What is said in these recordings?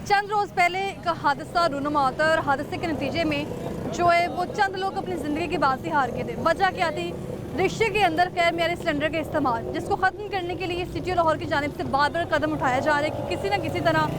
चंद रोज़ पहले एक हादसा रूनुमा होता है और हादसे के नतीजे में जो है वो चंद लोग अपनी ज़िंदगी की बाजी हार गए थे। वजह क्या थी? रिक्शे के अंदर गैर मेरी सिलेंडर का इस्तेमाल, जिसको ख़त्म करने के लिए सिटी लाहौर की जानिब से बार बार कदम उठाया जा रहा है कि किसी न किसी तरह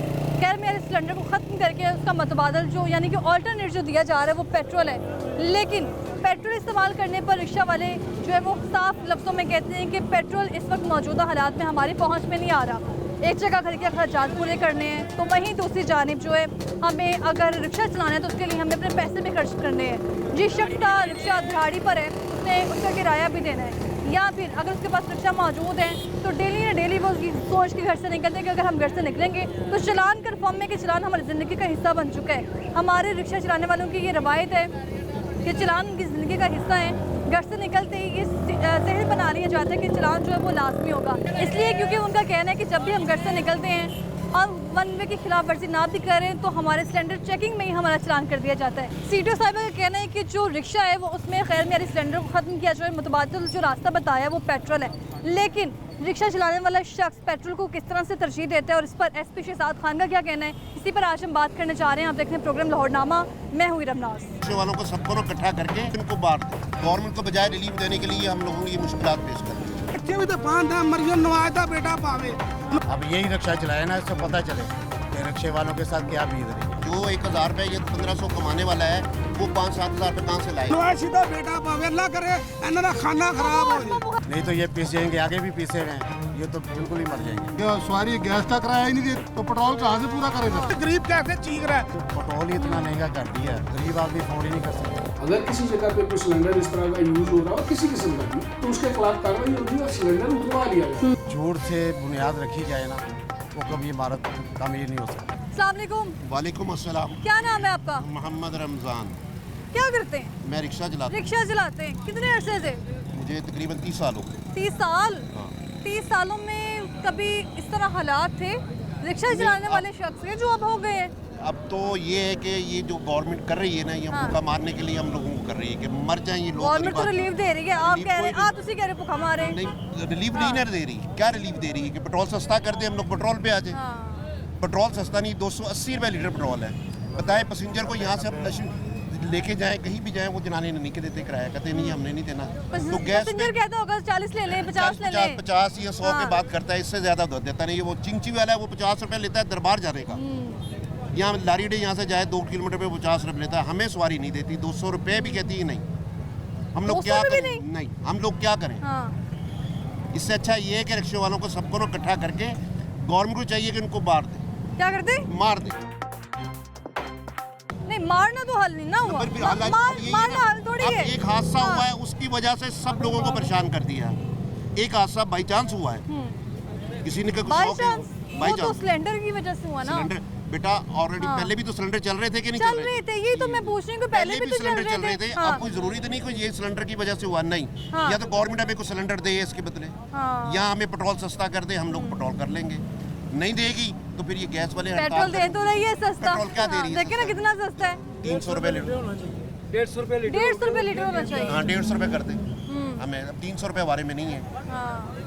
गैर मेरी सिलेंडर को ख़त्म करके उसका मतबादल जो यानी कि ऑल्टरनेट जो दिया जा रहा है वो पेट्रोल है। लेकिन पेट्रोल इस्तेमाल करने पर रिक्शा वाले जो है वो साफ लफ्ज़ों में कहते हैं कि पेट्रोल इस वक्त मौजूदा हालात में हमारी पहुँच में नहीं आ रहा। एक जगह घर के खर्चात पूरे करने हैं तो वहीं दूसरी जानिब जो है हमें अगर रिक्शा चलाना है तो उसके लिए हमें अपने पैसे भी खर्च करने हैं। जिस शख्स का रिक्शा दिहाड़ी पर है उसने उसका किराया भी देना है, या फिर अगर उसके पास रिक्शा मौजूद है तो डेली ना डेली वो सोच के घर से निकलते हैं कि अगर हम घर से निकलेंगे तो चलान कन्फर्म में कि चलान हमारी ज़िंदगी का हिस्सा बन चुका है। हमारे रिक्शा चलाने वालों की ये रवायत है कि चलान उनकी ज़िंदगी का हिस्सा है। घर से निकलते ही इस जहन बना लिया जाता है कि चलान जो है वो लाजमी होगा, इसलिए क्योंकि उनका कहना है कि जब भी हम घर से निकलते हैं और वन वे की खिलाफ वर्जी ना भी करें तो हमारे सिलेंडर चेकिंग में ही हमारा चलान कर दिया जाता है। सीटो साहिबा का कहना है कि जो रिक्शा है वो उसमें खैर मेरी सिलेंडर को ख़त्म किया जाए, मुतबादिल जो रास्ता बताया वो पेट्रोल है, लेकिन रिक्शा चलाने वाला शख्स पेट्रोल को किस तरह से तरजीह देता है और इस पर एसपी शहजाद खान का क्या कहना है, इसी पर आज हम बात करने जा रहे हैं। आप देख रहे हैं प्रोग्राम लाहौरनामा, मैं हुई रमनाज। रिक्शे वालों को सबको इकट्ठा करके इनको बांट दें। गवर्नमेंट को बजाय रिलीफ देने के लिए हम लोगों की मुश्किलात पेश कर मरियम नवाजा बेटा पावे। अब यही रिक्शा चलाए ना, इससे पता चले कि रिक्शे वालों के साथ क्या बीत रही है। जो 1000 रुपये ये 1500 कमाने वाला है वो 5-7 हज़ार रुपये कहाँ से लाएगा? नवाज सीधा बेटा पावे, अल्लाह करे इन्होंने खाना खराब हो जाए। नहीं तो ये पीस जाएंगे, आगे भी पीसे गए, ये तो बिल्कुल ही मर जाएंगे। सवारी गैस का किराया ही नहीं दे तो पेट्रोल कहाँ से पूरा करेगा? गरीब कैसे चीख रहा है? तो पेट्रोल ही इतना महंगा कर दिया, गरीब आदमी अफोर्ड ही नहीं कर सकता। अगर किसी जगह पे कोई सिलेंडर इस तरह का यूज हो रहा हो किसी किस्म का भी तो उसके खिलाफ कार्रवाई होगी और सिलेंडर उठवा लिया जाए। झूठ से बुनियाद रखी जाए ना, वो कभी इमारत कामयाब नहीं हो सकती। अस्सलाम वालेकुम। वालेकुम अस्सलाम। क्या नाम है आपका? मोहम्मद रमज़ान। क्या करते हैं? मैं रिक्शा चलाता हूँ। रिक्शा चलाते हैं। कितने अरसे से? मुझे तकरीबन 30 साल हो गए। 30 साल? हाँ। 30 सालों में कभी इस तरह हालात थे रिक्शा चलाने वाले शख्स के जो अब हो गए हैं? अब तो ये है कि ये जो गवर्नमेंट कर रही है ना, ये हाँ। भूखा मारने के लिए हम लोगों को कर रही है कि मर जाएं ये लोग। गवर्नमेंट तो रिलीफ दे रही है, आप रिलीफ कह रहे हैं, कोई आप उसी कह रहे भूखा मारे। नहीं, रिलीफ नहीं ना दे रही। क्या रिलीफ दे रही है कि पेट्रोल सस्ता कर दे, हम लोग पेट्रोल पे आ जाए। हाँ। पेट्रोल सस्ता नहीं, 280 रुपये लीटर पेट्रोल है। बताएं पैसेंजर को यहाँ से हम लेके जाएं, कहीं भी जाएं, वो जनाने नहीं के देते किराया, कहते नहीं हमने नहीं देना। तो गैस पैसेंजर कहता होगा 40 ले लें, 50 ले लें। 50 या 100 हाँ। की बात करता है, इससे ज़्यादा देता नहीं। वो चिंची वाला है वो 50 रुपये लेता है दरबार जाने का। यहाँ लारी डे यहाँ से जाए 2 किलोमीटर पे 50 रुपये लेता है, हमें सवारी नहीं देती, 200 रुपये भी कहती है नहीं। हम लोग क्या करें? नहीं, हम लोग क्या करें? हाँ। इससे अच्छा ये है कि रिक्शे वालों को सबको इकट्ठा करके गवर्नमेंट को चाहिए कि इनको मार दे। क्या करते? मार दे। नहीं, मारना तो हल नहीं ना हुआ। फिर भी हालात यही है मारना ना। हल थोड़ी अब है। एक हादसा हाँ। हुआ है, उसकी वजह से सब लोगों को परेशान कर दिया। एक हादसा बाई चांस हुआ है, किसी ने बाई चांस बाई वो तो चांस सिलेंडर की वजह से हुआ ना। सिलेंडर बेटा ऑलरेडी हाँ। पहले भी तो सिलेंडर चल रहे थे कि नहीं चल रहे थे, यही तो मैं पूछ रही हूँ कि पहले भी तो सिलेंडर चल रहे थे। हाँ। अब कोई जरूरी तो नहीं कोई ये सिलेंडर की वजह से हुआ, नहीं। हाँ। या तो गवर्नमेंट हमें कुछ सिलेंडर दे इसके बदले, हाँ। या हमें पेट्रोल सस्ता कर दे, हम लोग पेट्रोल कर लेंगे। नहीं देगी तो फिर ये गैस वाले पेट्रोल दे तो रही है सस्ता। पेट्रोल क्या दे रही है? देखिए ना कितना सस्ता है। 300 रुपये लीटर। 150 रुपये लीटर होना चाहिए। हाँ, 150 रुपये कर दे हमें। अब 300 रुपये हमारे में नहीं है। हाँ।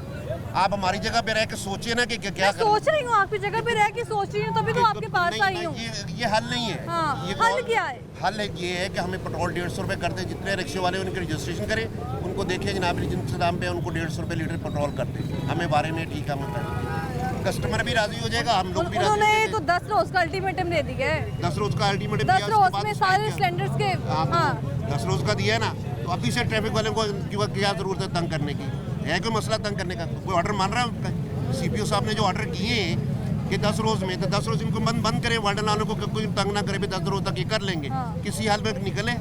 आप हमारी जगह पे रह के सोचिए ना कि क्या मैं करें। सोच रही हूँ, आपकी जगह पे रह के सोच रही हूँ, तभी तो आपके पास नहीं, आई हूँ। ये हल नहीं है। हाँ, ये हल क्या है? हल ये है कि हमें पेट्रोल 150 रुपये कर दे, जितने रिक्शे वाले उनके रजिस्ट्रेशन करें, उनको देखिए जनाब जिनके दाम पे उनको 150 रुपये लीटर पेट्रोल कर दे, हमें बारे में ठीक है, कस्टमर भी राजी हो जाएगा, हम लोग भी राजी हो उन्होंने जाएंगे। तो 10 रोज का अल्टीमेटम दे दिया है। 10 रोज का अल्टीमेटम 10 रोज में सारे सिलेंडर्स के। हाँ। 10 रोज का दिया है ना, तो अभी से ट्रैफिक वाले को क्या जरूरत है तंग करने की? है कोई मसला तंग करने का? कोई ऑर्डर मान रहा है उनका? CPO साहब ने जो ऑर्डर किए हैं कि 10 रोज में, तो 10 रोज इनको बंद करें, वार्डन वालों को कोई तंग ना करे, 10 रोज तक ये कर लेंगे। हाँ। किसी हाल में निकले।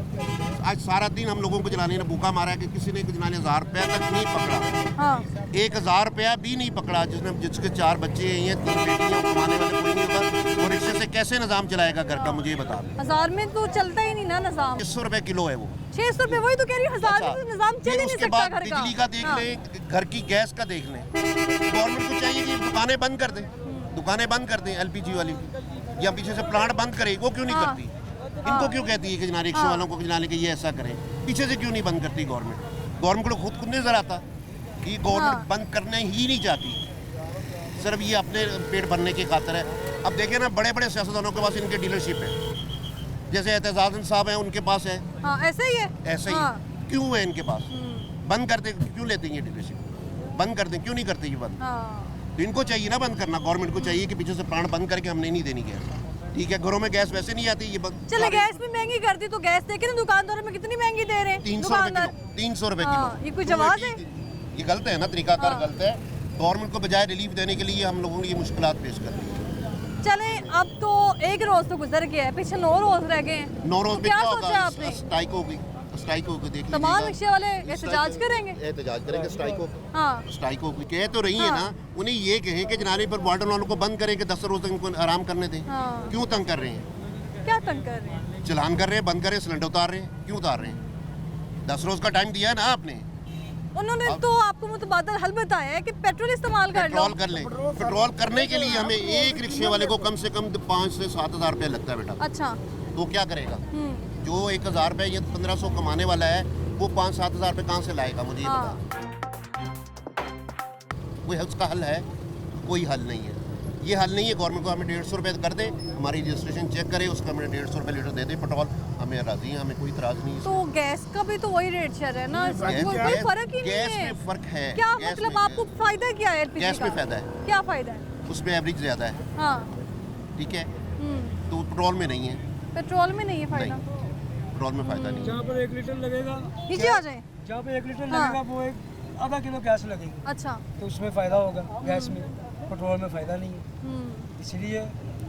आज सारा दिन हम लोगों को जलाने ने भूखा मारा है कि किसी ने जलाने 1000 रुपया तक नहीं पकड़ा। हाँ। 1000 रुपया भी नहीं पकड़ा, जिसके 4 बच्चे हैं, 3 बेटियां, कमाने वाले कोई नहीं होगा, वो रिक्शे से कैसे निजाम चलाएगा घर का? मुझे ये बता। 1000 में तो चलता ही नहीं ना निजाम। 600 रुपये किलो है वो। 600 रुपये, वही तो कह रही हूँ, 1000 में तो निजाम चल ही नहीं उसके सकता बाद घर का। बिजली का देख हाँ। लें, घर की गैस का देख लें। गवर्नमेंट को चाहिए कि दुकानें बंद कर दें, दुकानें बंद कर दें LPG वाली की, या पीछे से प्लांट बंद करे। वो क्यों नहीं हाँ। करती? इनको क्यों कहती है कि जना रिक्शे वालों को जना कि ये ऐसा करें? पीछे से क्यों नहीं बंद करती गवर्नमेंट? गवर्नमेंट को खुद नजर आता कि गवर्नमेंट बंद करने ही नहीं चाहती। सिर्फ ये अपने पेट भरने की खातिर है। अब देखिए ना, बड़े बड़े सियासतदानों के पास इनके डीलरशिप है, जैसे एतजाज़ साहब हैं, उनके पास है, हाँ ऐसे ही है। ऐसे ही क्यों है इनके पास? बंद कर दे, क्यों लेते हैं ये डीलरशिप? बंद कर दें, क्यों नहीं करते ये बंद? तो इनको चाहिए ना बंद करना, गवर्नमेंट को चाहिए कि पीछे से प्लांट बंद करके हमने नहीं देनी गैस। ठीक है, घरों में गैस वैसे नहीं आती, ये बंद। चले गैस भी महंगी कर दी तो गैस देखे ना दुकानदारों में कितनी महंगी दे रहे हैं 300 रुपए किलो, 300 रुपए हाँ, किलो। ये कोई तो जवाब है? ये गलत है ना, तरीकाकार गलत है। गवर्नमेंट को बजाय रिलीफ देने के लिए हम लोगों ने ये मुश्किलात पेश कर दी। चले अब तो एक रोज तो गुजर गया है, पीछे 9 रोज रह गए हैं। 9 रोज तो में क्या क्या सोचा होगा? आपने? स्ट्राइक होगी, स्ट्राइक होगी, देख लीजिएगा। तमाम रिक्शे वाले एहतजाज करेंगे। एहतजाज करेंगे, स्ट्राइक होगी। हाँ स्ट्राइक होगी, कह तो रही है हाँ। ना, उन्हें ये कहें कि जनानी पर वार्डन वालों को बंद करें कि 10 रोज तक इनको आराम करने दें। हाँ। क्यों तंग कर रहे हैं? क्या तंग कर रहे हैं? चलान कर रहे हैं, बंद करें, सिलेंडर उतार रहे हैं, क्यों उतार रहे हैं? 10 रोज का टाइम दिया है ना आपने। उन्होंने तो आपको मुतबादल हल बताया है कि पेट्रोल इस्तेमाल कर लो। पेट्रोल कर लें। पेट्रोल करने के लिए हमें एक रिक्शे वाले को कम से कम 5 से 7 हज़ार रुपया लगता है बेटा। अच्छा। तो क्या करेगा? जो 1 हज़ार रुपये ये 1500 कमाने वाला है, वो 5-7 हज़ार रुपये कहाँ से लाएगा? मुझे ये हाँ। बता। कोई उसका हल है? कोई हल नहीं है। ये हल नहीं है। गवर्नमेंट को हमें 150 रुपये कर दे, हमारी रजिस्ट्रेशन चेक करे, उसका हमें 150 रुपये लीटर दे दे पेट्रोल, हमें राजी हैं, हमें कोई इतराज़ नहीं है। तो गैस का भी तो वही रेट चल रहा है ना, कोई फर्क ही नहीं गैस है। में फ़र्क है। क्या गैस मतलब में- आपको फायदा क्या है एलपीजी गैस का? में फ़ायदा है, क्या फायदा है? उसमें एवरेज ज़्यादा है। हाँ। ठीक है, तो पेट्रोल में नहीं है। पेट्रोल में नहीं है फायदा। नहीं, पेट्रोल में फ़ायदा नहीं है। जहाँ पर 1 लीटर लगेगा, नीचे आ जाए। जहाँ पे 1 लीटर हाँ। लगेगा वो एक आधा किलो गैस लगेगी, अच्छा। तो उसमें फ़ायदा होगा गैस में, पेट्रोल में फ़ायदा नहीं है। इसलिए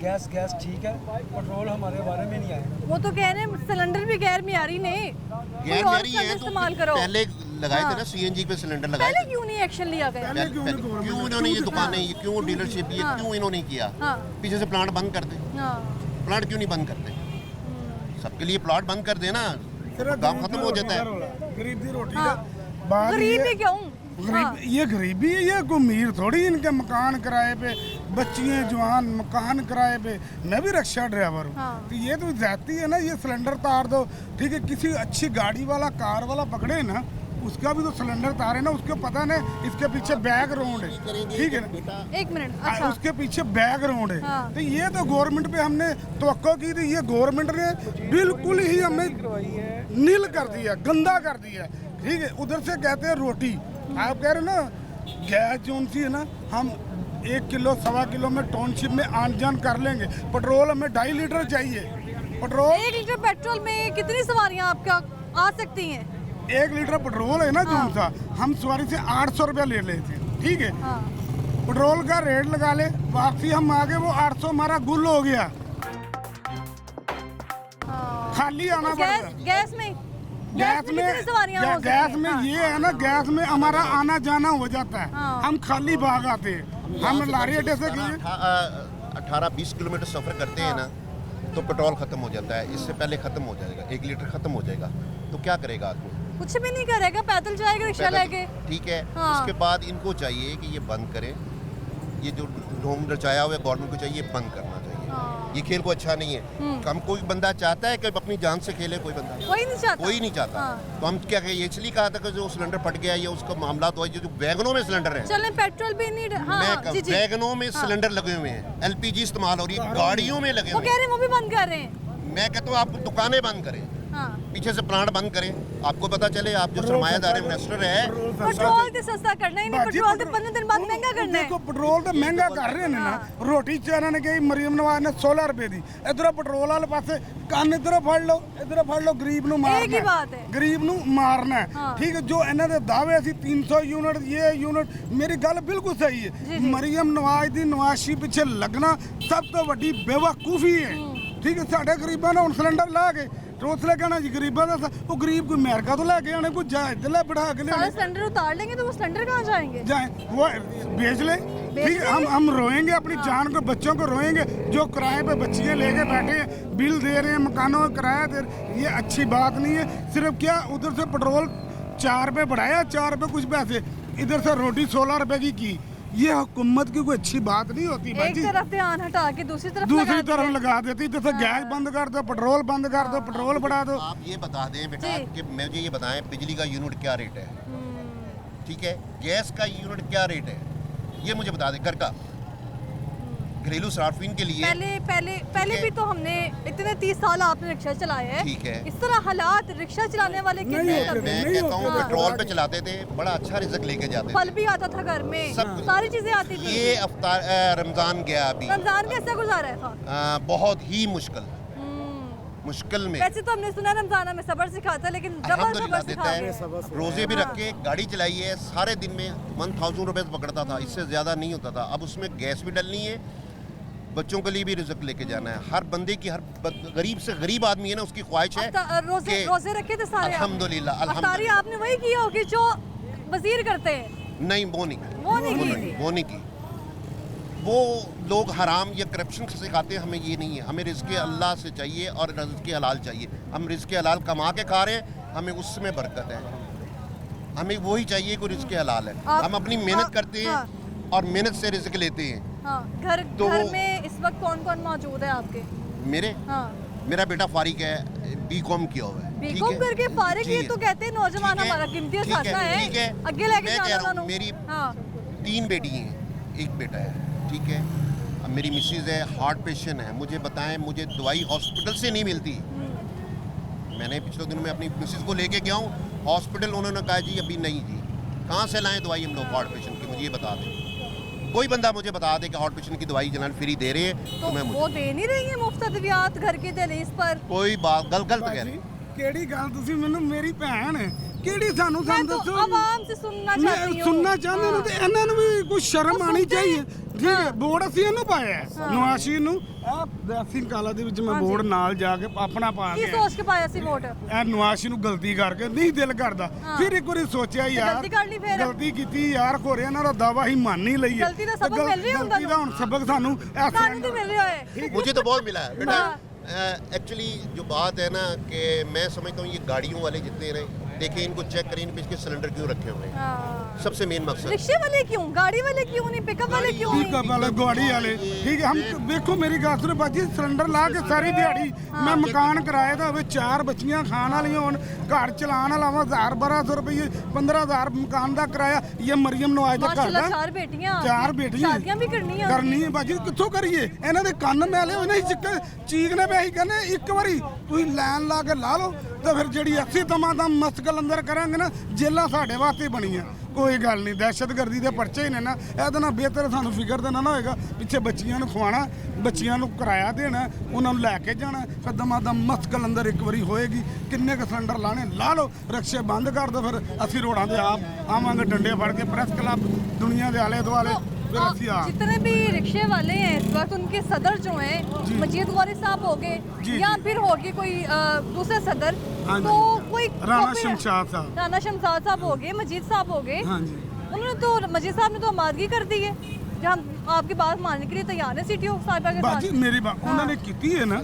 गैस ठीक है, पेट्रोल हमारे बारे में नहीं आया। वो तो कह रहे हैं सिलेंडर भी गैर मियारी नहीं, कोई गैर और मेरी है सिलेंडर तो इस्तेमाल करो। पहले लगाए थे हाँ। ना, सीएनजी पे सिलेंडर लगाए पहले थे। क्यों नहीं एक्शन लिया गया? क्यों इन्होंने ये दुकानें, ये क्यों डीलरशिप, ये हाँ। क्यों इन्होंने किया? हाँ। पीछे से प्लांट बंद कर दे। हाँ। प्लांट क्यों नहीं बंद करते? सबके लिए प्लाट बंद कर देना, काम खत्म हो जाता है। गरीब दी रोटी हाँ। का बात गरीब ये- ही क्यों? हाँ। ये गरीबी है, ये कोई अमीर थोड़ी, इनके मकान किराए पे, बच्चियाँ जवान मकान किराए पे। मैं भी रिक्शा ड्राइवर हूँ। हाँ। तो ये तो जाती है ना, ये सिलेंडर तार दो। ठीक है, किसी अच्छी गाड़ी वाला कार वाला पकड़े ना, उसका भी तो सिलेंडर तारे ना, उसको पता ना इसके पीछे बैकग्राउंड है। ठीक है ना, 1 मिनट। अच्छा। उसके पीछे बैकग्राउंड है। हाँ। तो ये तो गवर्नमेंट पे हमने तवक्को की थी, ये गवर्नमेंट ने बिल्कुल ही हमें नील कर दिया, गंदा कर दिया। ठीक है, उधर से कहते हैं रोटी, आप कह रहे हो ना गैस जोन सी है ना, हम 1 किलो 1.25 किलो में टाउनशिप में आन जान कर लेंगे। पेट्रोल हमें 2.5 लीटर चाहिए। पेट्रोल 1 लीटर पेट्रोल में कितनी सवारियां आपका आ सकती हैं? 1 लीटर पेट्रोल है ना जोन सा, हम सवारी से 800 रुपया ले लेते। ठीक है, हाँ। पेट्रोल का रेट लगा ले, वापसी हम आगे वो 800 हमारा गुल हो गया, हाँ। खाली आना गैस पड़ेगा। गैस में कितनी सवारियां हो सकती गैस हैं? में हाँ। ये है ना, गैस में हमारा आना जाना हो जाता है। हाँ। हम खाली भाग आते हैं, हम लारी अड्डे से गए 18-20 किलोमीटर सफ़र करते हैं ना, तो पेट्रोल ख़त्म हो जाता है। इससे पहले ख़त्म हो जाएगा, 1 लीटर ख़त्म हो जाएगा, तो क्या करेगा आदमी? कुछ भी नहीं करेगा, पैदल जाएगा रिक्शा लेके। ठीक है। हाँ। उसके बाद इनको चाहिए कि ये बंद करें, ये जो ढोंग रचाया हुआ है गवर्नमेंट को चाहिए बंद करना चाहिए। हाँ। ये खेल को अच्छा नहीं है। हम कोई बंदा चाहता है कि अपनी जान से खेले? कोई बंदा कोई नहीं चाहता। कोई नहीं चाहता। हाँ। तो हम क्या कहें, ये इसलिए कहा था कि जो सिलेंडर फट गया या उसका मामला तो है, जो वैगनों में सिलेंडर है। चलें पेट्रोल भी नहीं। हाँ। जी जी। वैगनों में सिलेंडर लगे हुए हैं, एलपीजी इस्तेमाल हो रही है, गाड़ियों में लगे वो हुए कह हैं। रहे हैं वो भी बंद कर रहे हैं। मैं कहता हूँ आप दुकानें बंद करें, हाँ। पीछे से प्लांट बंद करें, आपको पता चले आप जो सरमायादार इन्वेस्टर है। पेट्रोल तो सस्ता करना ही नहीं, पेट्रोल तो 15 दिन बाद महंगा करना है। देखो पेट्रोल तो महंगा कर रहे हैं ना। रोटी चारा ने कही मरियम नवाज ने 16 रुपए दी, इधर पेट्रोल वाले पासे ਕੰਨ ਇਧਰੋਂ ਫੜ ਲਓ ਗਰੀਬ ਨੂੰ ਮਾਰਨਾ एक ही बात है। ਗਰੀਬ ਨੂੰ ਮਾਰਨਾ ਹੈ। हाँ। ठीक है, जो ਇਹਨਾਂ ਦੇ ਦਾਅਵੇ ਸੀ 300 यूनिट ये यूनिट, मेरी गल बिल्कुल सही है। जी, जी। मरियम नवाज ਦੀ ਨਵਾਜ਼ੀ ਪਿੱਛੇ ਲੱਗਣਾ ਸਭ ਤੋਂ ਵੱਡੀ ਬੇਵਕੂਫੀ ਹੈ। ਠੀਕ ਹੈ, ਸਾਡੇ ਗਰੀਬਾਂ ਨੇ ਹੁਣ ਸਿਲੰਡਰ ਲਾ ਕੇ ਰੋਸਲੇ कहना जी गरीबों का, वो गरीब कोई अमेरिका तो लेके आने, कोई जहाज ले बढ़ा के ले सारे सिलेंडर उतार लेंगे तो वो सिलेंडर कहाँ जाएंगे? जाए वो बेच ले। ठीक है, हम रोएंगे अपनी जान को, बच्चों को रोएंगे, जो किराए पे बच्चियाँ लेके बैठे हैं, बिल दे रहे हैं, मकानों का किराया दे रहे हैं। ये अच्छी बात नहीं है। सिर्फ क्या उधर से पेट्रोल 4 रुपये बढ़ाया, 4 रुपये कुछ पैसे, इधर से रोटी 16 रुपये की। ये हुकूमत की कोई अच्छी बात नहीं होती एक बाजी। तरफ ध्यान हटा के दूसरी तरफ दूसरी लगा तरफ दिए। लगा देती, जैसे गैस बंद कर दो, पेट्रोल बंद कर दो, पेट्रोल बढ़ा दो। आप ये बता दें बेटा जी। कि मुझे ये बताएं बिजली का यूनिट क्या रेट है? ठीक है, गैस का यूनिट क्या रेट है, ये मुझे बता दें। घर का घरेलू सार्फिन के लिए पहले भी तो हमने इतने 30 साल आपने रिक्शा चलाया है, ठीक है। इस तरह हालात रिक्शा चलाने वाले कितने नहीं होते, तगड़े मैं हैं। कहता हूँ हाँ। पेट्रोल पे चलाते थे, बड़ा अच्छा रिजक लेके जाते फल थे। भी आता था घर में, सब कुछ। सारी चीजें आती थी। ये अफ्तार रमजान गया अभी, रमजान कैसा गुजारा है था? बहुत ही मुश्किल में। वैसे तो हमने सुना रमजान में सब्र सिखाता है, लेकिन डबल अल्हम्दुलिल्लाह सब्र देता सिखा है। गए। रोजे भी रख के गाड़ी चलाई है, सारे दिन में 1000 रुपए पकड़ता था, इससे ज़्यादा नहीं होता था। अब उसमें गैस भी डलनी है, बच्चों के लिए भी रिजक लेके जाना है। हर बंदे की, हर गरीब से गरीब आदमी है ना, उसकी ख्वाहिश है कि रोजे रखे थे सारे? अल्हम्दुलिल्लाह, अफ्तारी अल्हम्दुलिल्लाह। आपने वही की होगी जो वजीर करते हैं? नहीं, वो नहीं वो नहीं की थी। वो नहीं की। वो लोग हराम या करप्शन सिखाते हैं, हमें ये नहीं है। हमें रिज़्क़ अल्लाह से चाहिए और रिज़्क़ हलाल चाहिए। हम रिज़्क़ हलाल कमा के खा रहे हैं, हमें उसमें बरकत है। हमें वही चाहिए कि रिज़्क़ हलाल है। हम अपनी मेहनत करते हैं और मेहनत से रिज़्क़ लेते हैं। हाँ, घर तो में इस वक्त कौन कौन मौजूद है आपके? मेरे हाँ, मेरा बेटा फारिग है, बीकॉम किया हुआ है। ठीक बीकॉम है? करके फारिग जी है, तो कहते हैं नौजवान ठीक है, हमारा कीमती ठीक है, साथी है, ठीक है। आगे लेके मैं कह जाना रहा हूँ, उन्होंने। मेरी हाँ, 3 बेटी हैं, 1 बेटा है, ठीक है। अब मेरी मिसेज है, हार्ट पेशेंट है। मुझे बताएं, मुझे दवाई हॉस्पिटल से नहीं मिलती। मैंने पिछले दिनों में अपनी मिसेज को लेके गया हूँ हॉस्पिटल, उन्होंने कहा जी अभी नहीं जी, कहाँ से लाएं दवाई हम लोग हार्ट पेशेंट की, मुझे ये बता दें। कोई बंदा मुझे बता दे कि हार्ट पेशेंट की दवाई जनान फ्री दे रहे हैं, तो मैं वो दे नहीं रही है मुफ्त अद्वियात घर की दहलीज पर? कोई बात गलत कह रहे। ਕਿਹੜੀ ਗੱਲ ਤੁਸੀਂ ਮੈਨੂੰ ਮੇਰੀ ਭੈਣ ਹੈ ਕਿਹੜੀ ਸਾਨੂੰ मैं ਸਾਨੂੰ तो ਦੱਸੋ आवाम से सुनना चाहती ਮੈਂ हूँ। ਸੁਣਨਾ ਚਾਹੁੰਦੇ ਨੂੰ ਤੇ ਇਹਨਾਂ ਨੂੰ ਵੀ ਕੁਝ ਸ਼ਰਮ ਆਣੀ ਸੁਣਦੇ ਚਾਹੀਏ। हैं। ਠੀਕ ਹੈ, ਬੋਰਡ ਅਸੀਂ ਇਹਨੂੰ ਪਾਇਆ ਹੈ, ਨਵਾਸ਼ੀ ਨੂੰ। ਇਹ ਦੇਸੀ ਕਾਲਾ ਦੇ ਵਿੱਚ ਮੈਂ ਬੋਰਡ ਨਾਲ ਜਾ ਕੇ ਆਪਣਾ ਪਾ की ਕੇ सोच के पाया सी वोट? ਇਹ ਨਵਾਸ਼ੀ ਨੂੰ ਗਲਤੀ ਕਰਕੇ ਨਹੀਂ ਦਿਲ ਕਰਦਾ। ਫਿਰ ਇੱਕ ਵਾਰੀ ਸੋਚਿਆ ਯਾਰ ਗਲਤੀ ਕਰ ਲਈ ਫਿਰ? ਗਲਤੀ ਕੀਤੀ ਯਾਰ, ਖੋਰੇ ਇਹਨਾਂ ਦਾ ਦਾਵਾ ਹੀ ਮੰਨ ਹੀ ਲਈਏ। ਗਲਤੀ ਦਾ ਸਬਕ ਮਿਲ ਰਿਹਾ ਹੁੰਦਾ ਗਲਤੀ ਦਾ ਹੁਣ ਸਬਕ ਸਾਨੂੰ सानू तो मिल रहा है। मुझे तो बहुत मिला है बेटा। हाँ। एक्चुअली जो बात है ना कि मैं समझता हूँ ये गाड़ियों वाले जितने रहे, देखिए इनको चेक करें, इन पे इसके सिलेंडर क्यों रखे हुए हैं। हाँ। सबसे मेन मकसद रिक्शे वाले क्यों, गाड़ी वाले क्यों नहीं, पिकअप वाले क्यों नहीं? पिकअप वाले गाड़ी वाले ठीक है। हम देखो मेरी गल सुनो बाजी, सिलेंडर ला के सारी दिहाड़ी मैं मकान किराए दा होवे, 4 बच्चियां खाण वालियां होन, घर चलाण वाला वा 1000-1200 रुपये, 15000 मकान दा किराया। ये मरियम नवाज दा घर माशाल्लाह, दा 4 बेटियां, 4 बेटियां शादियां भी करनी है। करनी है बाजी, किੱਥੋਂ करिए? ਇਹਨਾਂ ਦੇ ਕੰਨ ਮੈਲੇ ਹੋਏ ਨੇ, ਚੀਕਨੇ ਪਏ ਅਸੀਂ ਕਹਿੰਦੇ ਇੱਕ ਵਾਰੀ ਤੁਸੀਂ ਲਾਈਨ ਲਾ ਕੇ ਲਾ ਲਓ, ਤੇ ਫਿਰ ਜਿਹੜੀ 80 ਤਮਾਂ ਦਾ ਮਸਕਲ ਅੰਦਰ ਕਰਾਂਗੇ ਨਾ, ਜੇਲਾਂ ਸਾਡੇ ਵਾਸਤੇ ਬਣੀਆਂ। ਕੋਈ ਗੱਲ ਨਹੀਂ, ਦਹਿਸ਼ਤਗਰਦੀ ਦੇ ਪਰਚੇ ਹੀ ਨੇ ਨਾ, ਇਹਦੇ ਨਾਲ ਬਿਹਤਰ ਸਾਨੂੰ ਫਿਕਰ ਤਾਂ ਨਾ ਹੋਏਗਾ। ਪਿੱਛੇ ਬੱਚੀਆਂ ਨੂੰ ਖਵਾਉਣਾ, ਬੱਚੀਆਂ ਨੂੰ ਕਿਰਾਇਆ ਦੇਣਾ, ਉਹਨਾਂ ਨੂੰ ਲੈ ਕੇ ਜਾਣਾ, ਫਿਰ ਦਮਾਦਮ ਮਸਕਲ ਅੰਦਰ ਇੱਕ ਵਾਰੀ ਹੋਏਗੀ। ਕਿੰਨੇ ਕੁ ਸਿਲੰਡਰ ਲਾਣੇ ਲਾ ਲਓ, ਰਕਸ਼ੇ ਬੰਦ ਕਰ ਦਿਓ, ਫਿਰ ਅਸੀਂ ਰੋਡਾਂ ਦੇ ਆਪ ਆਵਾਂਗੇ ਡੰਡੇ ਫੜ ਕੇ, ਪ੍ਰੈਸ ਕਲੱਬ ਦੁਨੀਆ ਦੇ ਆਲੇ ਦੁਆਲੇ। फिर और ਅਸੀਂ ਆ जितने भी रिक्शे वाले हैं इस वक्त, उनके सदर जो हैं मजीद गौरी साहब हो जी, गए या फिर होगी कोई दूसरे सदर, हाँ तो जी। कोई राणा कोई- शमशाद साहब। राणा शमशाद साहब हो गए, मजीद साहब हो गए। हाँ जी। उन्होंने तो, मजीद साहब ने तो आमादगी कर दी है, जहाँ आपकी बात मानने के लिए तैयार है सिटी ऑफ साहिबा के ਬਾਜੀ साथ। ਮੇਰੀ ਬਾਤ ਉਹਨਾਂ ਨੇ ਕੀਤੀ ਹੈ ਨਾ,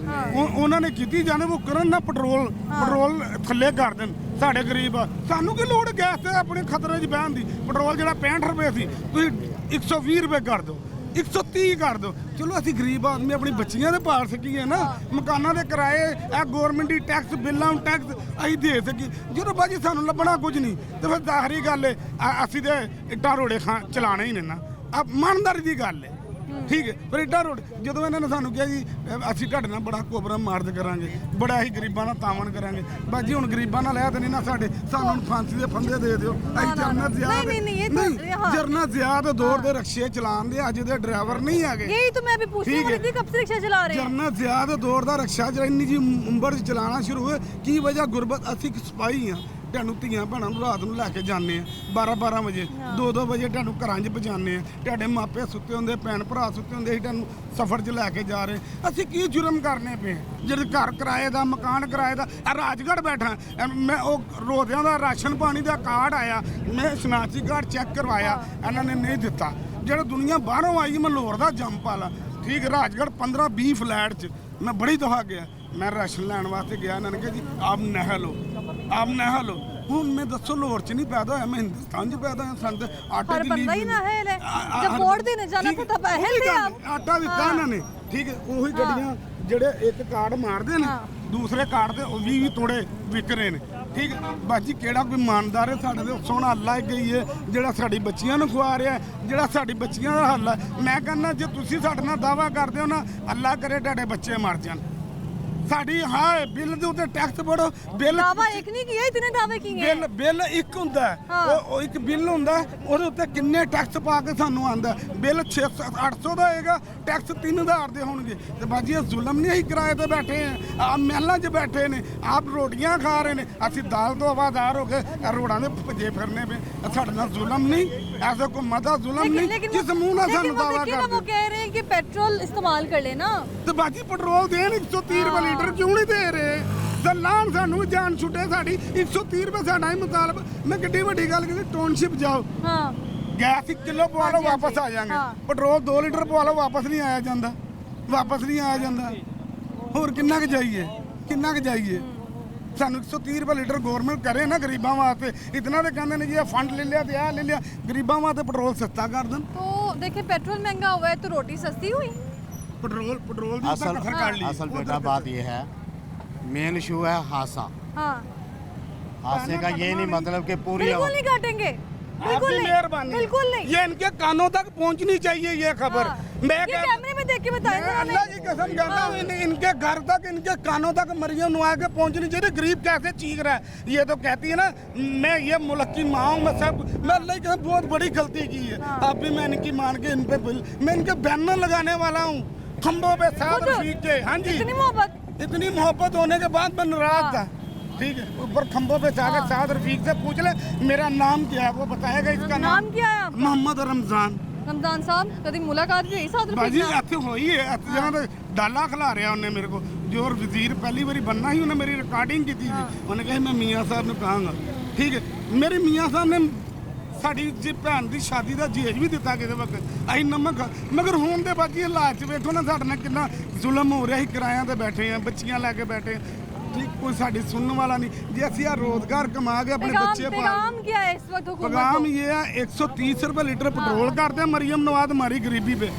ਉਹਨਾਂ ਨੇ ਕੀਤੀ, ਜਾਣੇ ਉਹ ਕਰਨ ਨਾ, ਪੈਟਰੋਲ ਥੱਲੇ ਕਰ ਦੇਣ। ਸਾਡੇ ਗਰੀਬ ਆ, ਸਾਨੂੰ ਕੀ ਲੋੜ ਗੈਸ ਤੇ ਆਪਣੇ ਖਤਰੇ 'ਚ ਬਹਿਣ ਦੀ? ਪੈਟਰੋਲ ਜਿਹੜਾ 65 ਰੁਪਏ ਸੀ, ਤੁਸੀਂ 120 ਰੁਪਏ ਕਰ ਦਿਓ, 130 ਕਰ ਦਿਓ। ਚਲੋ ਅਸੀਂ ਗਰੀਬ ਆਦਮੀ ਆਪਣੀ ਬੱਚੀਆਂ ਦੇ ਪਾਲ ਸਕੀਏ ਨਾ, ਮਕਾਨਾਂ ਦੇ ਕਿਰਾਏ, ਇਹ ਗਵਰਨਮੈਂਟ ਦੀ ਟੈਕਸ, ਬਿੱਲਾਂ ਨੂੰ ਟੈਕਸ ਅਸੀਂ ਦੇ ਸਕੀਏ। ਜਦੋਂ ਬਾਜੀ ਸਾਨੂੰ ਲੱਭਣਾ ਕੁਝ ਨਹੀਂ, ਤੇ ਫਿਰ ਜ਼ਾਹਰੀ ਗੱਲ ਹੈ ਅਸੀਂ ਤੇ ਇੱਟਾਂ ਰੋੜੇ ਚਲਾਣੇ ਹੀ ਨੇ ਨਾ। ਆ ਇਮਾਨਦਾਰੀ ਦੀ ਗੱਲ ਹੈ, ਠੀਕ ਹੈ। ਪਰ ਇੱਡਾ ਰੋਡ ਜਦੋਂ ਇਹਨਾਂ ਨੇ ਸਾਨੂੰ ਕਿਹਾ ਜੀ ਅਸੀਂ ਤੁਹਾਡੇ ਨਾਲ ਬੜਾ ਕੋਬਰਾ ਮਾਰਦ ਕਰਾਂਗੇ, ਬੜਾ ਹੀ ਗਰੀਬਾਂ ਨਾਲ ਤਾਵਨ ਕਰਾਂਗੇ, ਬਾਜੀ ਹੁਣ ਗਰੀਬਾਂ ਨਾਲ ਲਿਆ ਤੇ ਨਹੀਂ ਨਾ ਸਾਡੇ, ਸਾਨੂੰ ਫਾਂਸੀ ਦੇ ਫੰਦੇ ਦੇ ਦਿਓ। ਅਸੀਂ ਜਰਨਤ ਜ਼ਿਆਦ नहीं, ये तो- हाँ। ਜਰਨਤ ਜ਼ਿਆਦ ਦੌਰ ਦੇ ਰਕਸ਼ੇ ਚਲਾਉਂਦੇ, ਅੱਜ ਦੇ ਡਰਾਈਵਰ ਨਹੀਂ ਹੈਗੇ। यही तो मैं भी पूछने ठीक वाली है। थी, कब से रिक्शा चला रहे हैं? ਜਰਨਤ ਜ਼ਿਆਦ ਦੌਰ ਦਾ ਰਕਸ਼ਾ ਜਿਹੜਾ ਇੰਨੀ ਜੀ ਉਮਰ 'ਚ ਚਲਾਉਣਾ ਸ਼ੁਰੂ ਹੋਏ, ਕੀ ਵਜ੍ਹਾ? ਗੁਰਬਤ। ਅਸੀਂ ਇੱਕ ਸਿਪਾਹੀ ਆ, ਤੁਹਾਨੂੰ ਧੀਆਂ ਭੈਣਾਂ ਨੂੰ ਰਾਤ ਨੂੰ ਲੈ ਕੇ ਜਾਂਦੇ ਆ 12-12 ਵਜੇ, 2-2 ਵਜੇ ਤੁਹਾਨੂੰ ਘਰਾਂ 'ਚ ਪਹੁੰਚਾਉਂਦੇ ਆ, ਤੁਹਾਡੇ ਮਾਪੇ ਸੁੱਤੇ ਹੁੰਦੇ, ਭੈਣ ਭਰਾ ਸੁੱਤੇ ਹੁੰਦੇ, ਅਸੀਂ ਤੁਹਾਨੂੰ ਸਫ਼ਰ 'ਚ ਲੈ ਕੇ ਜਾ ਰਹੇ। ਅਸੀਂ ਕੀ ਜੁਰਮ ਕਰਨੇ ਪਏ? ਜਿਹੜੇ ਘਰ ਕਿਰਾਏ ਦਾ, ਮਕਾਨ ਕਿਰਾਏ ਦਾ। ਆ ਰਾਜਗੜ੍ਹ ਬੈਠਾ ਮੈਂ, ਉਹ ਰੋਜ਼ਿਆਂ ਦਾ ਰਾਸ਼ਨ ਪਾਣੀ ਦਾ ਕਾਰਡ ਆਇਆ, ਮੈਂ ਸ਼ਨਾਖਤੀ ਕਾਰਡ ਚੈੱਕ ਕਰਵਾਇਆ, ਇਹਨਾਂ ਨੇ ਨਹੀਂ ਦਿੱਤਾ। ਜਿਹੜਾ ਦੁਨੀਆ ਬਾਹਰੋਂ ਆਈ, ਮੈਂ ਲਾਹੌਰ ਦਾ ਜੰਪ ਵਾਲਾ, ਠੀਕ, ਰਾਜਗੜ੍ਹ 15-20 ਫਲੈਟ 'ਚ ਮੈਂ ਬੜੀ ਦਫਾ ਗਿਆ। ਮੈਂ ਰਾਸ਼ਨ ਲੈਣ ਵਾਸਤੇ ਗਿਆ, ਇਹਨਾਂ ਨੇ ਕਿਹਾ ਜੀ ਆਪ ਨਹਾ ਲਓ, ਆਪ ਨਹਾ ਲਓ। ਹੁਣ ਮੈਂ ਦੱਸੋ ਲਾਹੌਰ 'ਚ ਨਹੀਂ ਪੈਦਾ ਹੋਇਆ, ਮੈਂ ਹਿੰਦੁਸਤਾਨ 'ਚ ਪੈਦਾ ਹੋਇਆ। ਸਾਨੂੰ ਆਟੇ हर ਦੀ बंदा ही ना है ले। जब वोट देने जाना तो तब अहल थे आप। ਆਟਾ ਦਿੱਤਾ ਇਹਨਾਂ ਨੇ, ਠੀਕ ਹੈ। ਉਹੀ ਗੱਡੀਆਂ ਜਿਹੜੇ ਇੱਕ ਕਾਰਡ ਮਾਰਦੇ ਨੇ, ਦੂਸਰੇ ਕਾਰਡ ਤੇ ਉਹ 20 ਤੋੜੇ ਵਿਕ ਰਹੇ ਨੇ। ਠੀਕ ਹੈ ਬਾਜੀ ਕਿਹੜਾ ਕੋਈ ਇਮਾਨਦਾਰ ਹੈ ਸਾਡੇ ਤੇ ਸੋਹਣਾ ਅੱਲਾ ਗਈ ਹੈ ਜਿਹੜਾ ਸਾਡੀ ਬੱਚੀਆਂ ਨੂੰ ਖਵਾ ਰਿਹਾ ਜਿਹੜਾ ਸਾਡੀ ਬੱਚੀਆਂ ਦਾ ਹੱਲ ਹੈ ਮੈਂ ਕਹਿੰਦਾ ਜੇ ਤੁਸੀਂ ਸਾਡੇ ਨਾਲ ਦਾਵਾ ਕਰਦੇ ਹੋ ਨਾ ਅੱਲਾ ਕਰੇ ਤੁਹਾਡੇ ਬੱਚੇ ਮਰ ਜਾਣ ਸਾਡੀ ਹਾਂ ਬਿੱਲ ਦੇ ਉੱਤੇ ਟੈਕਸ ਬੜੋ ਬਿੱਲ दावा एक नहीं किया इतने दावे किए हैं ਬਿੱਲ ਇੱਕ ਹੁੰਦਾ ਉਹ ਇੱਕ ਬਿੱਲ ਹੁੰਦਾ ਉਹਦੇ ਉੱਤੇ ਕਿੰਨੇ ਟੈਕਸ ਪਾ ਕੇ ਸਾਨੂੰ ਆਂਦਾ ਬਿੱਲ 600 800 ਦਾ ਹੋਏਗਾ ਟੈਕਸ 3000 ਦੇ ਹੋਣਗੇ ਤੇ ਬਾਜੀ ਇਹ ਜ਼ੁਲਮ ਨਹੀਂ ਅਸੀਂ ਕਿਰਾਏ ਤੇ ਬੈਠੇ ਆ ਮਹਿਲਾਂ 'ਚ ਬੈਠੇ ਨੇ ਆਪ ਰੋਟੀਆਂ ਖਾ ਰਹੇ ਨੇ ਅਸੀਂ ਦਾਲ ਤੋਂ ਆਵਾਜ਼ਾਰ ਹੋ ਕੇ ਰੋੜਾਂ ਦੇ ਭੱਜੇ ਫਿਰਨੇ ਪਏ ਸਾਡੇ ਨਾਲ ਜ਼ੁਲਮ ਨਹੀਂ ऐसा कोई मदा जुलम नहीं जिस मुंह ना सानू दावा लेकिन कर वो कह रहे हैं कि पेट्रोल इस्तेमाल कर लेना तो बाकी पेट्रोल देन 130 रुपए लीटर क्यों नहीं दे रहे दलान सानू जान छुटे साडी 130 रुपए साडा ही मुतालब मैं किड्डी वड्डी गल की टाउनशिप जाओ हाँ गैस 1 किलो पवा लो वापस आ जाएंगे पेट्रोल 2 लीटर पवा लो वापस नहीं आया जांदा होर किन्ना क जाइए ਸਾਨੂੰ 130 ਰੁਪਏ ਲੀਟਰ ਗਵਰਨਮੈਂਟ ਕਰੇ ਨਾ ਗਰੀਬਾਂ ਵਾਸਤੇ ਇਤਨਾ ਤੇ ਕਹਿੰਦੇ ਨੇ ਜੀ ਇਹ ਫੰਡ ਲੈ ਲਿਆ ਤੇ ਆ ਲੈ ਲਿਆ ਗਰੀਬਾਂ ਵਾਸਤੇ ਪੈਟਰੋਲ ਸਸਤਾ ਕਰ ਦੇਣ तो देखिए पेट्रोल महंगा हुआ है तो रोटी सस्ती हुई पेट्रोल ਦੀ ਤਾਂ कसर काट ली असल बेटा बात ये है मेन इशू है हादसा हाँ हादसे का ये नहीं मतलब कि पूरी बिल्कुल नहीं काटेंगे बिल्कुल आपकी नहीं मेहरबानी बिल्कुल नहीं ये इनके कानों तक पहुंचनी चाहिए ये खबर हाँ। मैं ये कैमरे में देख के बताया मैं ना अल्लाह की कसम कहता हूँ इनके घर तक इनके कानों तक मरियम नवाज के पहुंचनी चाहिए गरीब कैसे चीख रहा है ये तो कहती है ना मैं ये मुल्क की माँ हूँ मैं अल्लाह की कसम बहुत बड़ी गलती की है अब भी मैं इनकी मान के इन पे मैं इनके बैनर लगाने वाला हूँ खम्भों पे साथ रफीक के हाँ जी इतनी मोहब्बत होने के बाद मैं नाराज था ठीक है ऊपर खम्भों पे जाकर साथ रफीक से पूछ ले मेरा नाम क्या है वो बताएगा इसका नाम क्या है आपका? मोहम्मद रमजान रमजान साहब कभी मुलाकात भी हुई साथ ਬਾਜੀ रफीक ਇੱਥੇ ਹੋਈ ਹੈ ਇੱਥੇ ਜਗ੍ਹਾ ਤੇ ਡਾਲਾ ਖਿਲਾ ਰਿਹਾ ਉਹਨੇ ਮੇਰੇ ਕੋ ਜੋ ਵਜ਼ੀਰ ਪਹਿਲੀ ਵਾਰੀ ਬੰਨਾ ਸੀ ਉਹਨੇ ਮੇਰੀ ਰਿਕਾਰਡਿੰਗ ਕੀਤੀ ਸੀ ਉਹਨੇ ਕਿਹਾ ਮੈਂ ਮੀਆਂ ਸਾਹਿਬ ਨੂੰ ਕਹਾਂਗਾ ਠੀਕ ਹੈ ਮੇਰੇ ਮੀਆਂ ਸਾਹਿਬ ਨੇ ਸਾਡੀ ਜੀ ਭੈਣ ਦੀ ਸ਼ਾਦੀ ਦਾ ਜੇਜ ਵੀ ਦਿੱਤਾ ਕਿਸੇ ਵਕਤ ਅਸੀਂ ਨਮਕ ਮਗਰ ਹੁਣ ਦੇ ਬਾਜੀ ਹਾਲਾਤ 'ਚ ਵੇਖੋ ਨਾ ਸਾਡੇ ਨਾਲ ਕਿੰਨਾ ਜ਼ੁਲਮ ਹੋ ਰਿਹਾ ਸੀ ਕਿਰਾਇਆਂ ਤੇ ਬੈਠੇ ਆ ਬੱਚੀਆਂ ਲੈ ਕੇ ਬੈਠੇ ठीक कोई साड़ी सुनने वाला नहीं जी असि रोजगार कमा के अपने बच्चे पैगाम क्या है इस वक्त हुकूमत पैगाम ये है 130 रुपए लीटर पेट्रोल करते हैं मरियम नवाज हमारी गरीबी पे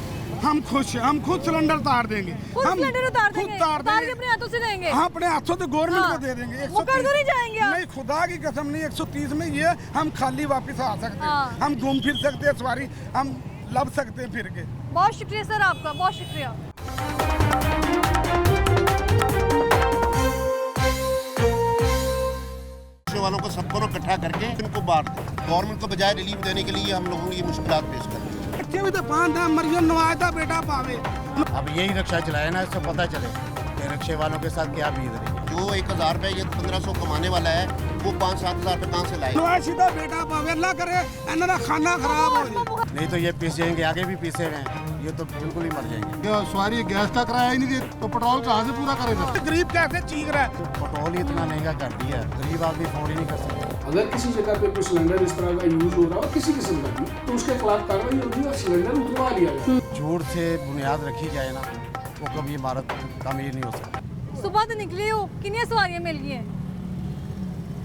हम खुश हैं हम खुद सिलेंडर उतार देंगे हम सिलेंडर उतार देंगे उतार देंगे अपने हाथों से देंगे हाँ अपने हाथों से गवर्नमेंट को दे देंगे वो कर तो नहीं जाएंगे आप? नहीं खुदा की कसम नहीं 130 में ये हम खाली वापस आ सकते हैं हम घूम फिर सकते हैं सवारी हम लब सकते हैं फिर के बहुत शुक्रिया सर आपका बहुत शुक्रिया वालों को सबको इकट्ठा करके इनको बांट दें गवर्नमेंट को बजाय रिलीफ देने के लिए हम लोगों को ये मुश्किलात पेश कर रहे हैं बच्चे भी तो पान था मरियम नवाज का बेटा पावे अब यही रिक्शा चलाए ना इससे पता चले कि रिक्शे वालों के साथ क्या बीत रही है जो 1000 रुपये या 1500 कमाने वाला है वो 5-7 हज़ार रुपये कहाँ से लाए नवाज का बेटा पावे अल्लाह करे इन्होंने खाना खराब हो जाए नहीं तो ये पीस जाएंगे आगे भी पीसे हुए हैं ये तो बिल्कुल ही मर जाएंगे क्या सवारी गैस का किराया ही नहीं दे तो पेट्रोल कहाँ से पूरा करेगा गरीब कैसे चीख रहा है तो पेट्रोल ही इतना महंगा कर दिया है गरीब आदमी अफोर्ड ही नहीं कर सकते अगर किसी जगह पे कोई सिलेंडर इस तरह का यूज हो रहा हो किसी किस्म का भी तो उसके खिलाफ कार्रवाई होगी और सिलेंडर उतरवा लिया जाए झूठ से बुनियाद रखी जाए ना वो कभी इमारत तामीर नहीं हो सकती सुबह तो निकली हो कितनी सवारियां मिल गई हैं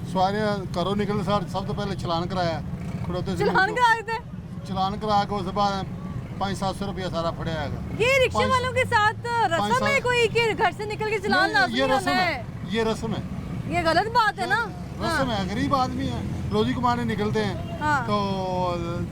सवारी घरों निकलने सार सब तो पहले चलान कराया खड़ोते से चलान करा देते चलान करा के उसके बाद 500-700 रुपया सारा फड़े आएगा ये रिक्शे वालों के साथ रस्म है कोई कि घर से निकल के चलान लाजमी ये होना रस्म है है ये रस्म है ये गलत बात है ना रस्म है गरीब आदमी है रोजी कमाने निकलते हैं हाँ। तो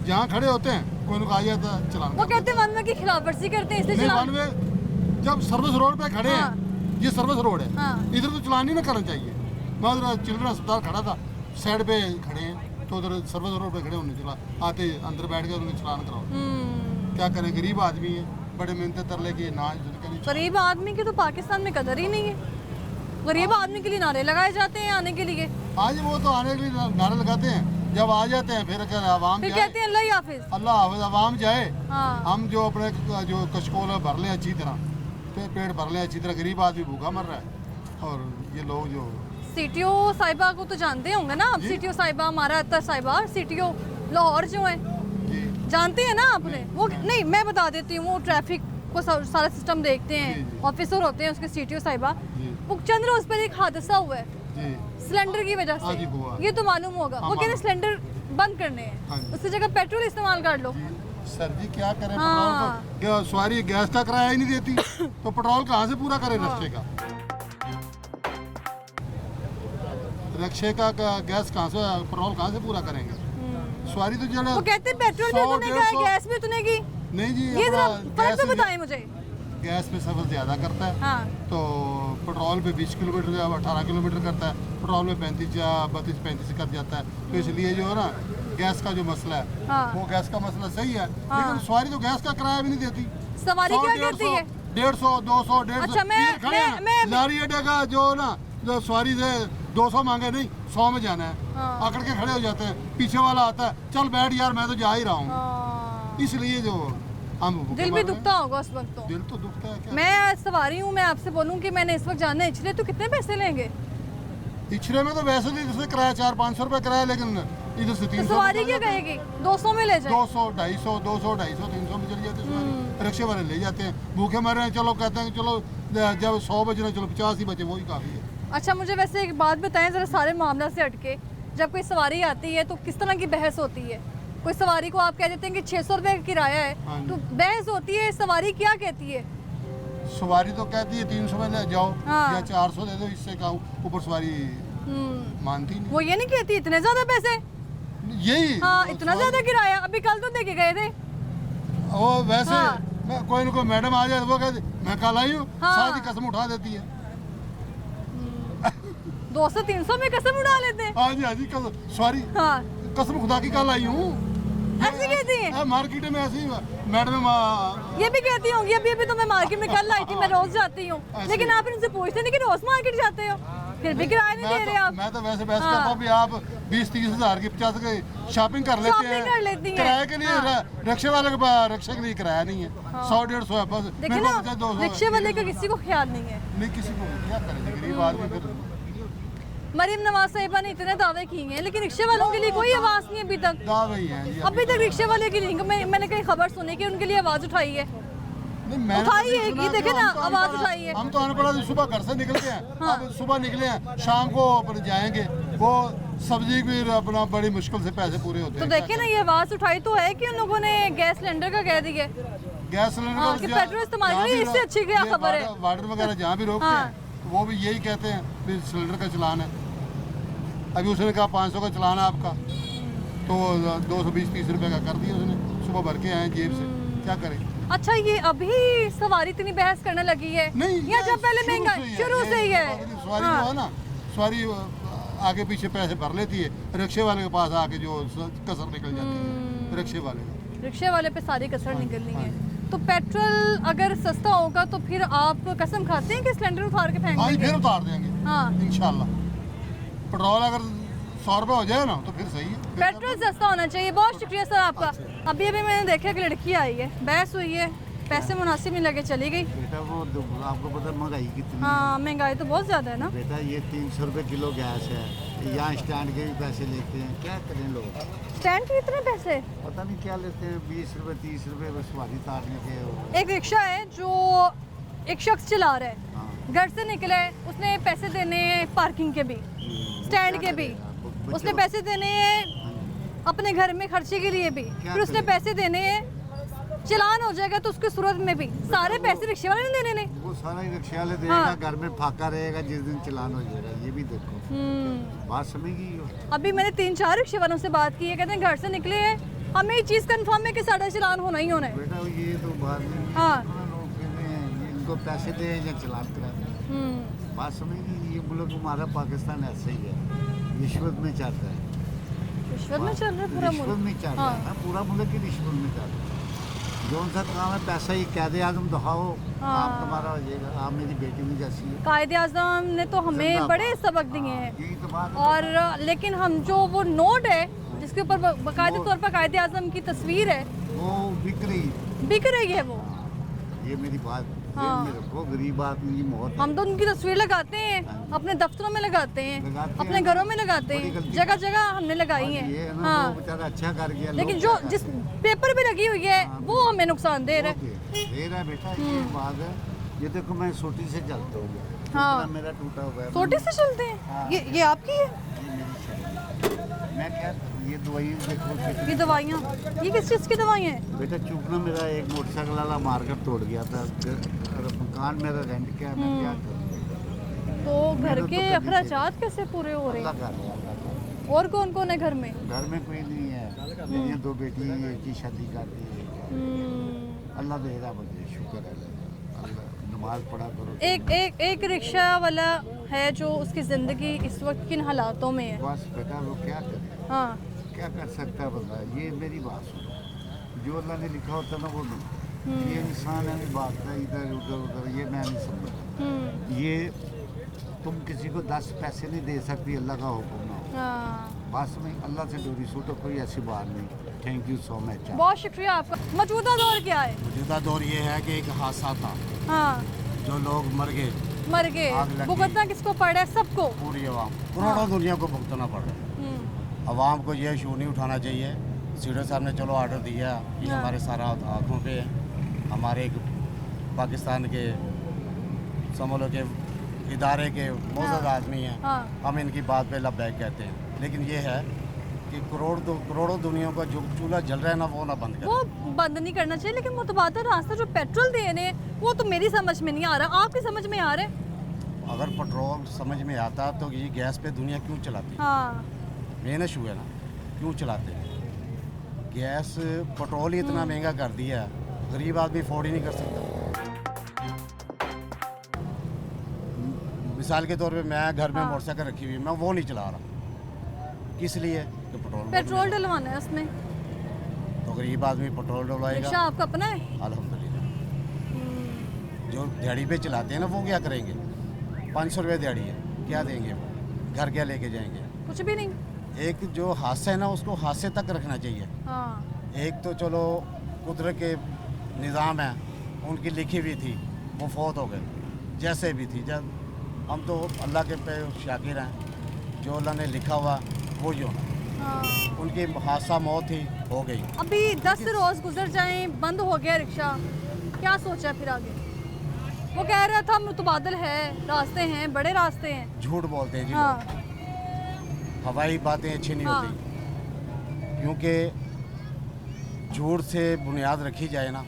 जहाँ खड़े होते हैं कोई लोग आ जाता है चलान वो कहते हैं वन वे की खिलाफ वर्जी करते हैं इसलिए नहीं चलान वन वे जब सर्विस रोड पे खड़े हाँ। हैं ये सर्विस रोड है हाँ। इधर तो चलान ही ना करना चाहिए मैं उधर चिल्ड्रन अस्पताल खड़ा था साइड पे खड़े हैं तो उधर सर्विस रोड पे खड़े होने चला आते अंदर बैठ के उन्हें चलान कराओ क्या करें गरीब आदमी है बड़े मेहनत तरले के ना गरीब आदमी की तो पाकिस्तान में कदर ही नहीं है गरीब आदमी के लिए नारे लगाए जाते हैं आने के लिए आज वो तो आने के लिए नारे लगाते हैं जब आ जाते हैं फिर अगर आवाम फिर जाए कहते हैं अल्लाह ही हाफिज अल्लाह हाफिज आवाम जाए हाँ। हम जो अपने जो कशकोल है भर लें अच्छी तरह पेट भर लें अच्छी तरह गरीब आदमी भूखा मर रहा है और ये लोग जो सीटीओ साहिबा को तो जानते होंगे ना आप सीटीओ साहिबा हमारा अतर साहिबा सीटीओ लाहौर जो है जी जानते हैं ना आपने वो नहीं मैं बता देती हूँ वो ट्रैफिक को सारा सिस्टम देखते हैं जी। ऑफिसर होते हैं उसके सीटीओ साहिबा जी। वो चंद रोज पर एक हादसा हुआ है जी सिलेंडर की वजह हाँ से जी, हुआ। ये तो मालूम होगा हाँ, वो कहते हैं मालूम। सिलेंडर बंद करने हाँ हैं जी। उसकी जगह पेट्रोल इस्तेमाल कर लो सर जी क्या करें हाँ। पेट्रोल को क्या सवारी गैस का किराया ही नहीं देती तो पेट्रोल कहाँ से पूरा करें हाँ। रस्ते का रिक्शे का गैस कहाँ से, पेट्रोल कहाँ से पूरा करेंगे? सवारी तो जो वो कहते हैं पेट्रोल भी उतने का है, गैस भी उतने की। नहीं जी, ये जरा अपना फर्क तो बताएं मुझे। गैस पे सफर ज़्यादा करता है, हाँ तो पेट्रोल पे 20 किलोमीटर या 18 किलोमीटर करता है, पेट्रोल में 35 या 32-35 कर जाता है। तो इसलिए जो है ना गैस का जो मसला है, हाँ। वो गैस का मसला सही है, लेकिन सवारी तो गैस का किराया भी नहीं देती। सवारी क्या कहती है? 150, 200, 150। अच्छा, मैं लारी अड्डे का जो ना, जो सवारी से 200 मांगे नहीं, 100 में जाना है, हाँ। आकड़ के खड़े हो जाते हैं, पीछे वाला आता है, चल बैठ यार मैं तो जा ही रहा हूँ। हाँ। इसलिए जो हम भूखे दिल भी मर रहे हैं। दुखता होगा उस वक्त तो। दिल तो दुखता है क्या? मैं सवारी हूँ, मैं आपसे बोलूँ कि मैंने इस वक्त जाना है इचले, तो कितने पैसे लेंगे? इचरे में तो वैसे भी जैसे किराया 400-500 रुपए किराया, लेकिन इधर से तो 300 सवारी क्या कहेगी? 200 में ले जाए। 200, 250, 200, 250, 300 में चली जाती है सवारी। रिक्शे वाले ले जाते हैं, भूखे मर रहे हैं, चलो कहते हैं कि चलो जब 100 बजे ना, चलो 50 ही बचे, वही काफ़ी है। अच्छा, मुझे वैसे एक बात बताएं ज़रा सारे मामला से हटके, जब कोई सवारी आती है तो किस तरह की बहस होती है? कोई सवारी को आप कह देते हैं कि 600 रुपये का किराया है, हाँ जी। तो बहस होती है, सवारी क्या कहती है? सवारी तो कहती है 300 में ले जाओ, हाँ। या 400 दे दो, इससे का ऊपर सवारी मानती नहीं। वो ये नहीं कहती इतने ज़्यादा पैसे, यही हाँ इतना ज़्यादा किराया, अभी कल तो दे के गए थे। वो वैसे हाँ। कोई ना कोई मैडम आ जाए, वो कहती मैं कल आई हूँ, हाँ। साथ ही कसम उठा देती है। 200-300 में कसम उड़ा लेते हैं। हाँ जी, हाँ जी, कसम सवारी, हाँ कसम खुदा की कल आई हूँ। ऐसे कहती हैं? मार्केट में ऐसी मैडम ये भी कहती होंगी अभी अभी तो मैं मार्केट में कल आई थी, मैं रोज जाती हूँ, ऐसे। लेकिन आप इनसे पूछते नहीं कि रोज मार्केट जाते हो, फिर भी किराया नहीं दे रहे आप। मैं तो वैसे बहस हाँ। करता हूँ भी आप 20-30 हज़ार की 50 की शॉपिंग कर लेते शॉपिंग हैं, कर लेती हैं। किराए के लिए हाँ। रिक्शे वाले के पास रिक्शे के लिए किराया नहीं है, 100-150 है बस। देखिए मेरे को बचा ना, 200 रिक्शे वाले का किसी को ख्याल नहीं है। नहीं, किसी को क्या करेंगे, गरीब आदमी फिर। मरीम नवाज साहिबा ने इतने दावे किए हैं, लेकिन रिक्शे वालों के लिए कोई आवाज़ नहीं अभी तक। दावे ही हैं जी। अभी तक रिक्शे वाले की नहीं, मैंने कहीं खबर सुनी कि उनके लिए आवाज़ उठाई है। नहीं, मैंने तो उठाई नहीं है, सुना ये कि देखे हम ना, तो आवाज़ अनपढ़- उठाई है। हम तो अनपढ़ आदमी, सुबह घर से निकलते हैं, हाँ। अब सुबह निकले हैं, शाम को अपने जाएंगे, वो सब्जी भी अपना बड़ी मुश्किल से पैसे पूरे होते तो हैं। देखिए ना, ये आवाज़ उठाई तो है कि उन लोगों ने गैस सिलेंडर का कह दिया। गैस सिलेंडर हाँ, कि पेट्रोल इस्तेमाल जहाँ करिए, भी इससे अच्छी क्या ये खबर है? वार्डर वगैरह जहाँ भी रोकते हाँ। हैं, वो भी यही कहते हैं कि सिलेंडर का चलान है। अभी उसने कहा 500 का चलान है आपका, तो 220-30 रुपए का कर दिया उसने, सुबह भर के आए जेब से, क्या करें? अच्छा, ये अभी सवारी इतनी बहस करने लगी है नहीं, या जब पहले महंगा शुरू से ही है? सवारी जो है ना, सवारी आगे पीछे पैसे भर लेती है, रिक्शे वाले के पास आके जो कसर निकल जाती है रिक्शे वाले को। रिक्शे वाले पे सारी कसर निकलनी है। तो पेट्रोल अगर सस्ता होगा तो फिर आप कसम खाते हैं कि सिलेंडर उतार के फेंक हाँ जी, देंगे? फिर उतार देंगे हाँ, इंशाल्लाह। पेट्रोल अगर 100 रुपये हो जाए ना तो फिर सही है। पेट्रोल सस्ता होना चाहिए। बहुत शुक्रिया सर आपका। अभी अभी मैंने देखा कि लड़की आई है, बहस हुई है, पैसे मुनासिब नहीं लगे, चली गई। बेटा वो आपको पता महंगाई कितनी है? हाँ, महंगाई तो बहुत ज़्यादा है ना। बेटा ये 300 रुपये किलो गैस है, यहाँ स्टैंड के भी पैसे लेते हैं, क्या करें लोग? स्टैंड के इतने पैसे? पता नहीं क्या लेते हैं, 20 रुपये 30 रुपये बस सवारी तारने के। एक रिक्शा है जो एक शख्स चला रहा है, हाँ, घर से निकला है, उसने पैसे देने हैं पार्किंग के भी, स्टैंड के भी, उसने पैसे देने हैं अपने घर में खर्चे के लिए भी, फिर उसने करें? पैसे देने हैं, चलान हो जाएगा तो उसकी सूरत में भी सारे पैसे रिक्शे वाले ने देने ने। वो सारा ही रिक्शा वाले देगा, हाँ। घर में फाका रहेगा जिस दिन चलान हो जाएगा, ये भी देखो। बात समझी हो? अभी मैंने 3-4 रिक्शे वालों से बात की है, कहते हैं घर से निकले हैं, हमें ये चीज़ कंफर्म है कि साढ़ा चलान होना ही होना है। बेटा ये तो बात नहीं, हाँ। लोग कहते हैं इनको पैसे दे या चलान करा दें। बात समझी, ये मुल्क हमारा पाकिस्तान ऐसा ही है, रिश्वत में चाहता है, रिश्वत में चल रहा है पूरा रिश्वत में मुल्क। चाहता है ना, पूरा मुल्क ही रिश्वत में चाहता है। जौन सा काम है पैसा ही कायदे आज़म दिखाओ, हाँ। आप तुम्हारा हो जाएगा। आप मेरी बेटी भी जैसी है, कायदे आज़म ने तो हमें जिंदाबाद। बड़े सबक दिए हैं, यही तो बात है। और लेकिन हम जो वो नोट है जिसके ऊपर बाकायदे तौर पर कायदे आज़म की तस्वीर है, वो बिक रही, बिक रही है वो। ये मेरी बात हाँ। में रखो, गरीब आदमी की मौत हम तो उनकी तस्वीर लगाते हैं, अपने दफ्तरों में लगाते हैं, लगाते हैं अपने ना। घरों में लगाते बड़ी हैं, गलती जगह जगह हमने लगाई ये हैं। है ना, हाँ, वो बेचारा अच्छा कर गया, लेकिन लोग जो क्या जिस करें? पेपर पे लगी हुई है हाँ, वो हमें नुकसान दे रहा है। दे रहा है बेटा, ये बात है। ये देखो मैं सोटी से चलता हूँ, हाँ। इतना मेरा टूटा हुआ है, सोटी से चलते हैं? हाँ। ये आपकी है? ये मेरी शक्ल। मैं क्या, ये दवाई देखो ये दवाइयाँ, ये किस चीज़ की दवाइयाँ हैं? बेटा, चूक ना मेरा एक मोटरसाइकिल वाला मारकर तोड़ गया था, मकान मेरा रेंट क्या है, मैं क्या करूँ? तो घर मेहनत तो के करनी अखराजात कैसे पूरे हो रहे अल्लाह हैं? कर रहा है, अल्लाह कर रहा और कौन कौन है घर में? है। घर में कोई नहीं है, मेरी 2 बेटी हैं, एक की शादी कर दी है। अल्लाह दे रहा मुझे, शुक्र है अल्लाह। नमाज पढ़ा करो। एक रिक्शा वाला है जो उसकी ज़िंदगी इस वक्त किन हालातों में है? बस बेटा वो क्या करे, हाँ क्या कर सकता है बंदा। ये मेरी बात सुनो, जो अल्लाह ने लिखा होता है ना वो नहीं। ये इंसान है भागता है इधर उधर उधर, ये मैं नहीं समझता। ये तुम किसी को 10 पैसे नहीं दे सकती, अल्लाह का हुक्म ना हो। हाँ, बस में अल्लाह से डोरी सूटो, कोई ऐसी बात नहीं। Thank you so much. बहुत शुक्रिया आपका। मौजूदा दौर क्या है? मौजूदा दौर ये है कि एक हादसा था, हाँ, जो लोग मर गए, मर गए, आग लगी। भुगतना किसको पड़ा है? सबको। पूरी आवाम, करोड़ों दुनिया को भुगतना पड़ रहा है। हम्म, आवाम को यह इशू नहीं उठाना चाहिए। सीडो साहब ने चलो ऑर्डर दिया, ये हाँ। हमारे सारा आँखों पे है। हमारे एक पाकिस्तान के समझ लो के इदारे के मौजूद हाँ। आदमी हैं, हाँ। हम इनकी बात पे लबैक कहते हैं। लेकिन ये है कि करोड़ों दुनिया का जो चूल्हा जल रहा है ना, वो ना बंद वो करें। बंद नहीं करना चाहिए, लेकिन मुतबादल रास्ता जो पेट्रोल दे रहे हैं वो तो मेरी समझ में नहीं आ रहा, आपकी समझ में आ रहा है? अगर पेट्रोल समझ में आता तो ये गैस पे दुनिया क्यों चलाती है? हाँ, मेन इशू है ना, क्यों चलाते हैं? गैस पेट्रोल ही इतना महंगा कर दिया है, गरीब आदमी अफोर्ड ही नहीं कर सकता। मिसाल के तौर पे मैं घर में हाँ। मोटरसाइकिल रखी हुई है, मैं वो नहीं चला रहा। किस लिए? कि पेट्रोल बहुत पेट्रोल महंगा डलवाना है उसमें। है। तो गरीब आदमी पेट्रोल डलवाएगा। रिक्शा आपका अपना है? अल्हम्दुलिल्लाह। जो दिहाड़ी पे चलाते हैं ना, वो क्या करेंगे? 500 रुपये दिहाड़ी है, क्या देंगे वो? घर क्या लेके जाएंगे? कुछ भी नहीं। एक जो हादसा है ना, उसको हादसे तक रखना चाहिए। हाँ, एक तो चलो कुदरत के निज़ाम है, उनकी लिखी हुई थी, वो फौत हो गए, जैसे भी थी। जब हम तो अल्लाह के पे शाकिर हैं, जो अल्लाह ने लिखा हुआ वो ही होना। हाँ। उनकी हादसा मौत ही हो गई। अभी 10 रोज गुजर जाएं, बंद हो गया रिक्शा, क्या सोचा फिर आगे? वो कह रहा था मुतबादल है, रास्ते हैं, बड़े रास्ते हैं। झूठ बोलते हैं जी हाँ, लोग। हवाई बातें अच्छी नहीं हाँ। होती, क्योंकि झूठ से बुनियाद रखी जाए ना,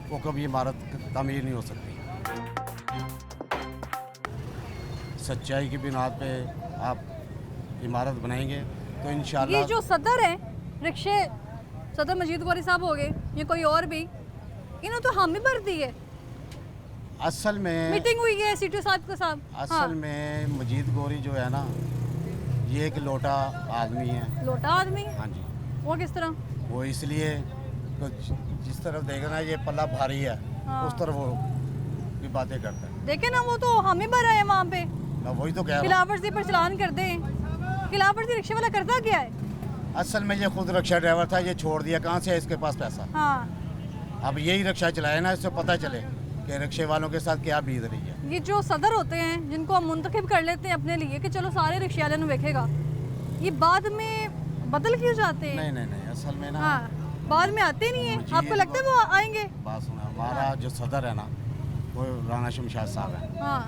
वो कभी इमारत तामीर नहीं हो सकती। सच्चाई की बुनियाद पे आप इमारत बनाएंगे तो इंशाल्लाह। ये जो सदर है रिक्शे, सदर मजीद गौरी साहब हो गए, ये कोई और भी, इन्होंने तो हामी भर दी है। असल में मीटिंग हुई है सीटू साहब के साथ। असल में मजीद गौरी जो है ना, ये एक लोटा आदमी है। लोटा आदमी, हाँ जी, वो किस तरह? वो इसलिए तो जिस तरफ देखना ये पल्ला भारी है, हाँ। उस तरफ वो की बातें करता है। देखे ना, वो तो हामी भर रहे हैं वहाँ पे, मैं वही तो कह रहा खिलाफवर्जी पर चलान कर दे। खिलाफवर्जी रिक्शे वाला करता क्या है? हूँ। असल में ये खुद रिक्शा ड्राइवर था, ये छोड़ दिया, कहाँ से है इसके पास पैसा? हाँ, अब यही रिक्शा चलाए ना, इससे पता चले कि रिक्शे वालों के साथ क्या बीत रही है। ये जो सदर होते हैं जिनको हम मुंतखब कर लेते हैं अपने लिए कि चलो सारे रिक्शे वाले देखेगा, ये बाद में बदल क्यों जाते हैं? नहीं नहीं नहीं, असल में ना हाँ, बाद में आते नहीं है। मुझे आपको ये लगता है वो आएंगे? बात सुना, हमारा जो सदर है ना, वो राना शमशाद साहब है। हाँ,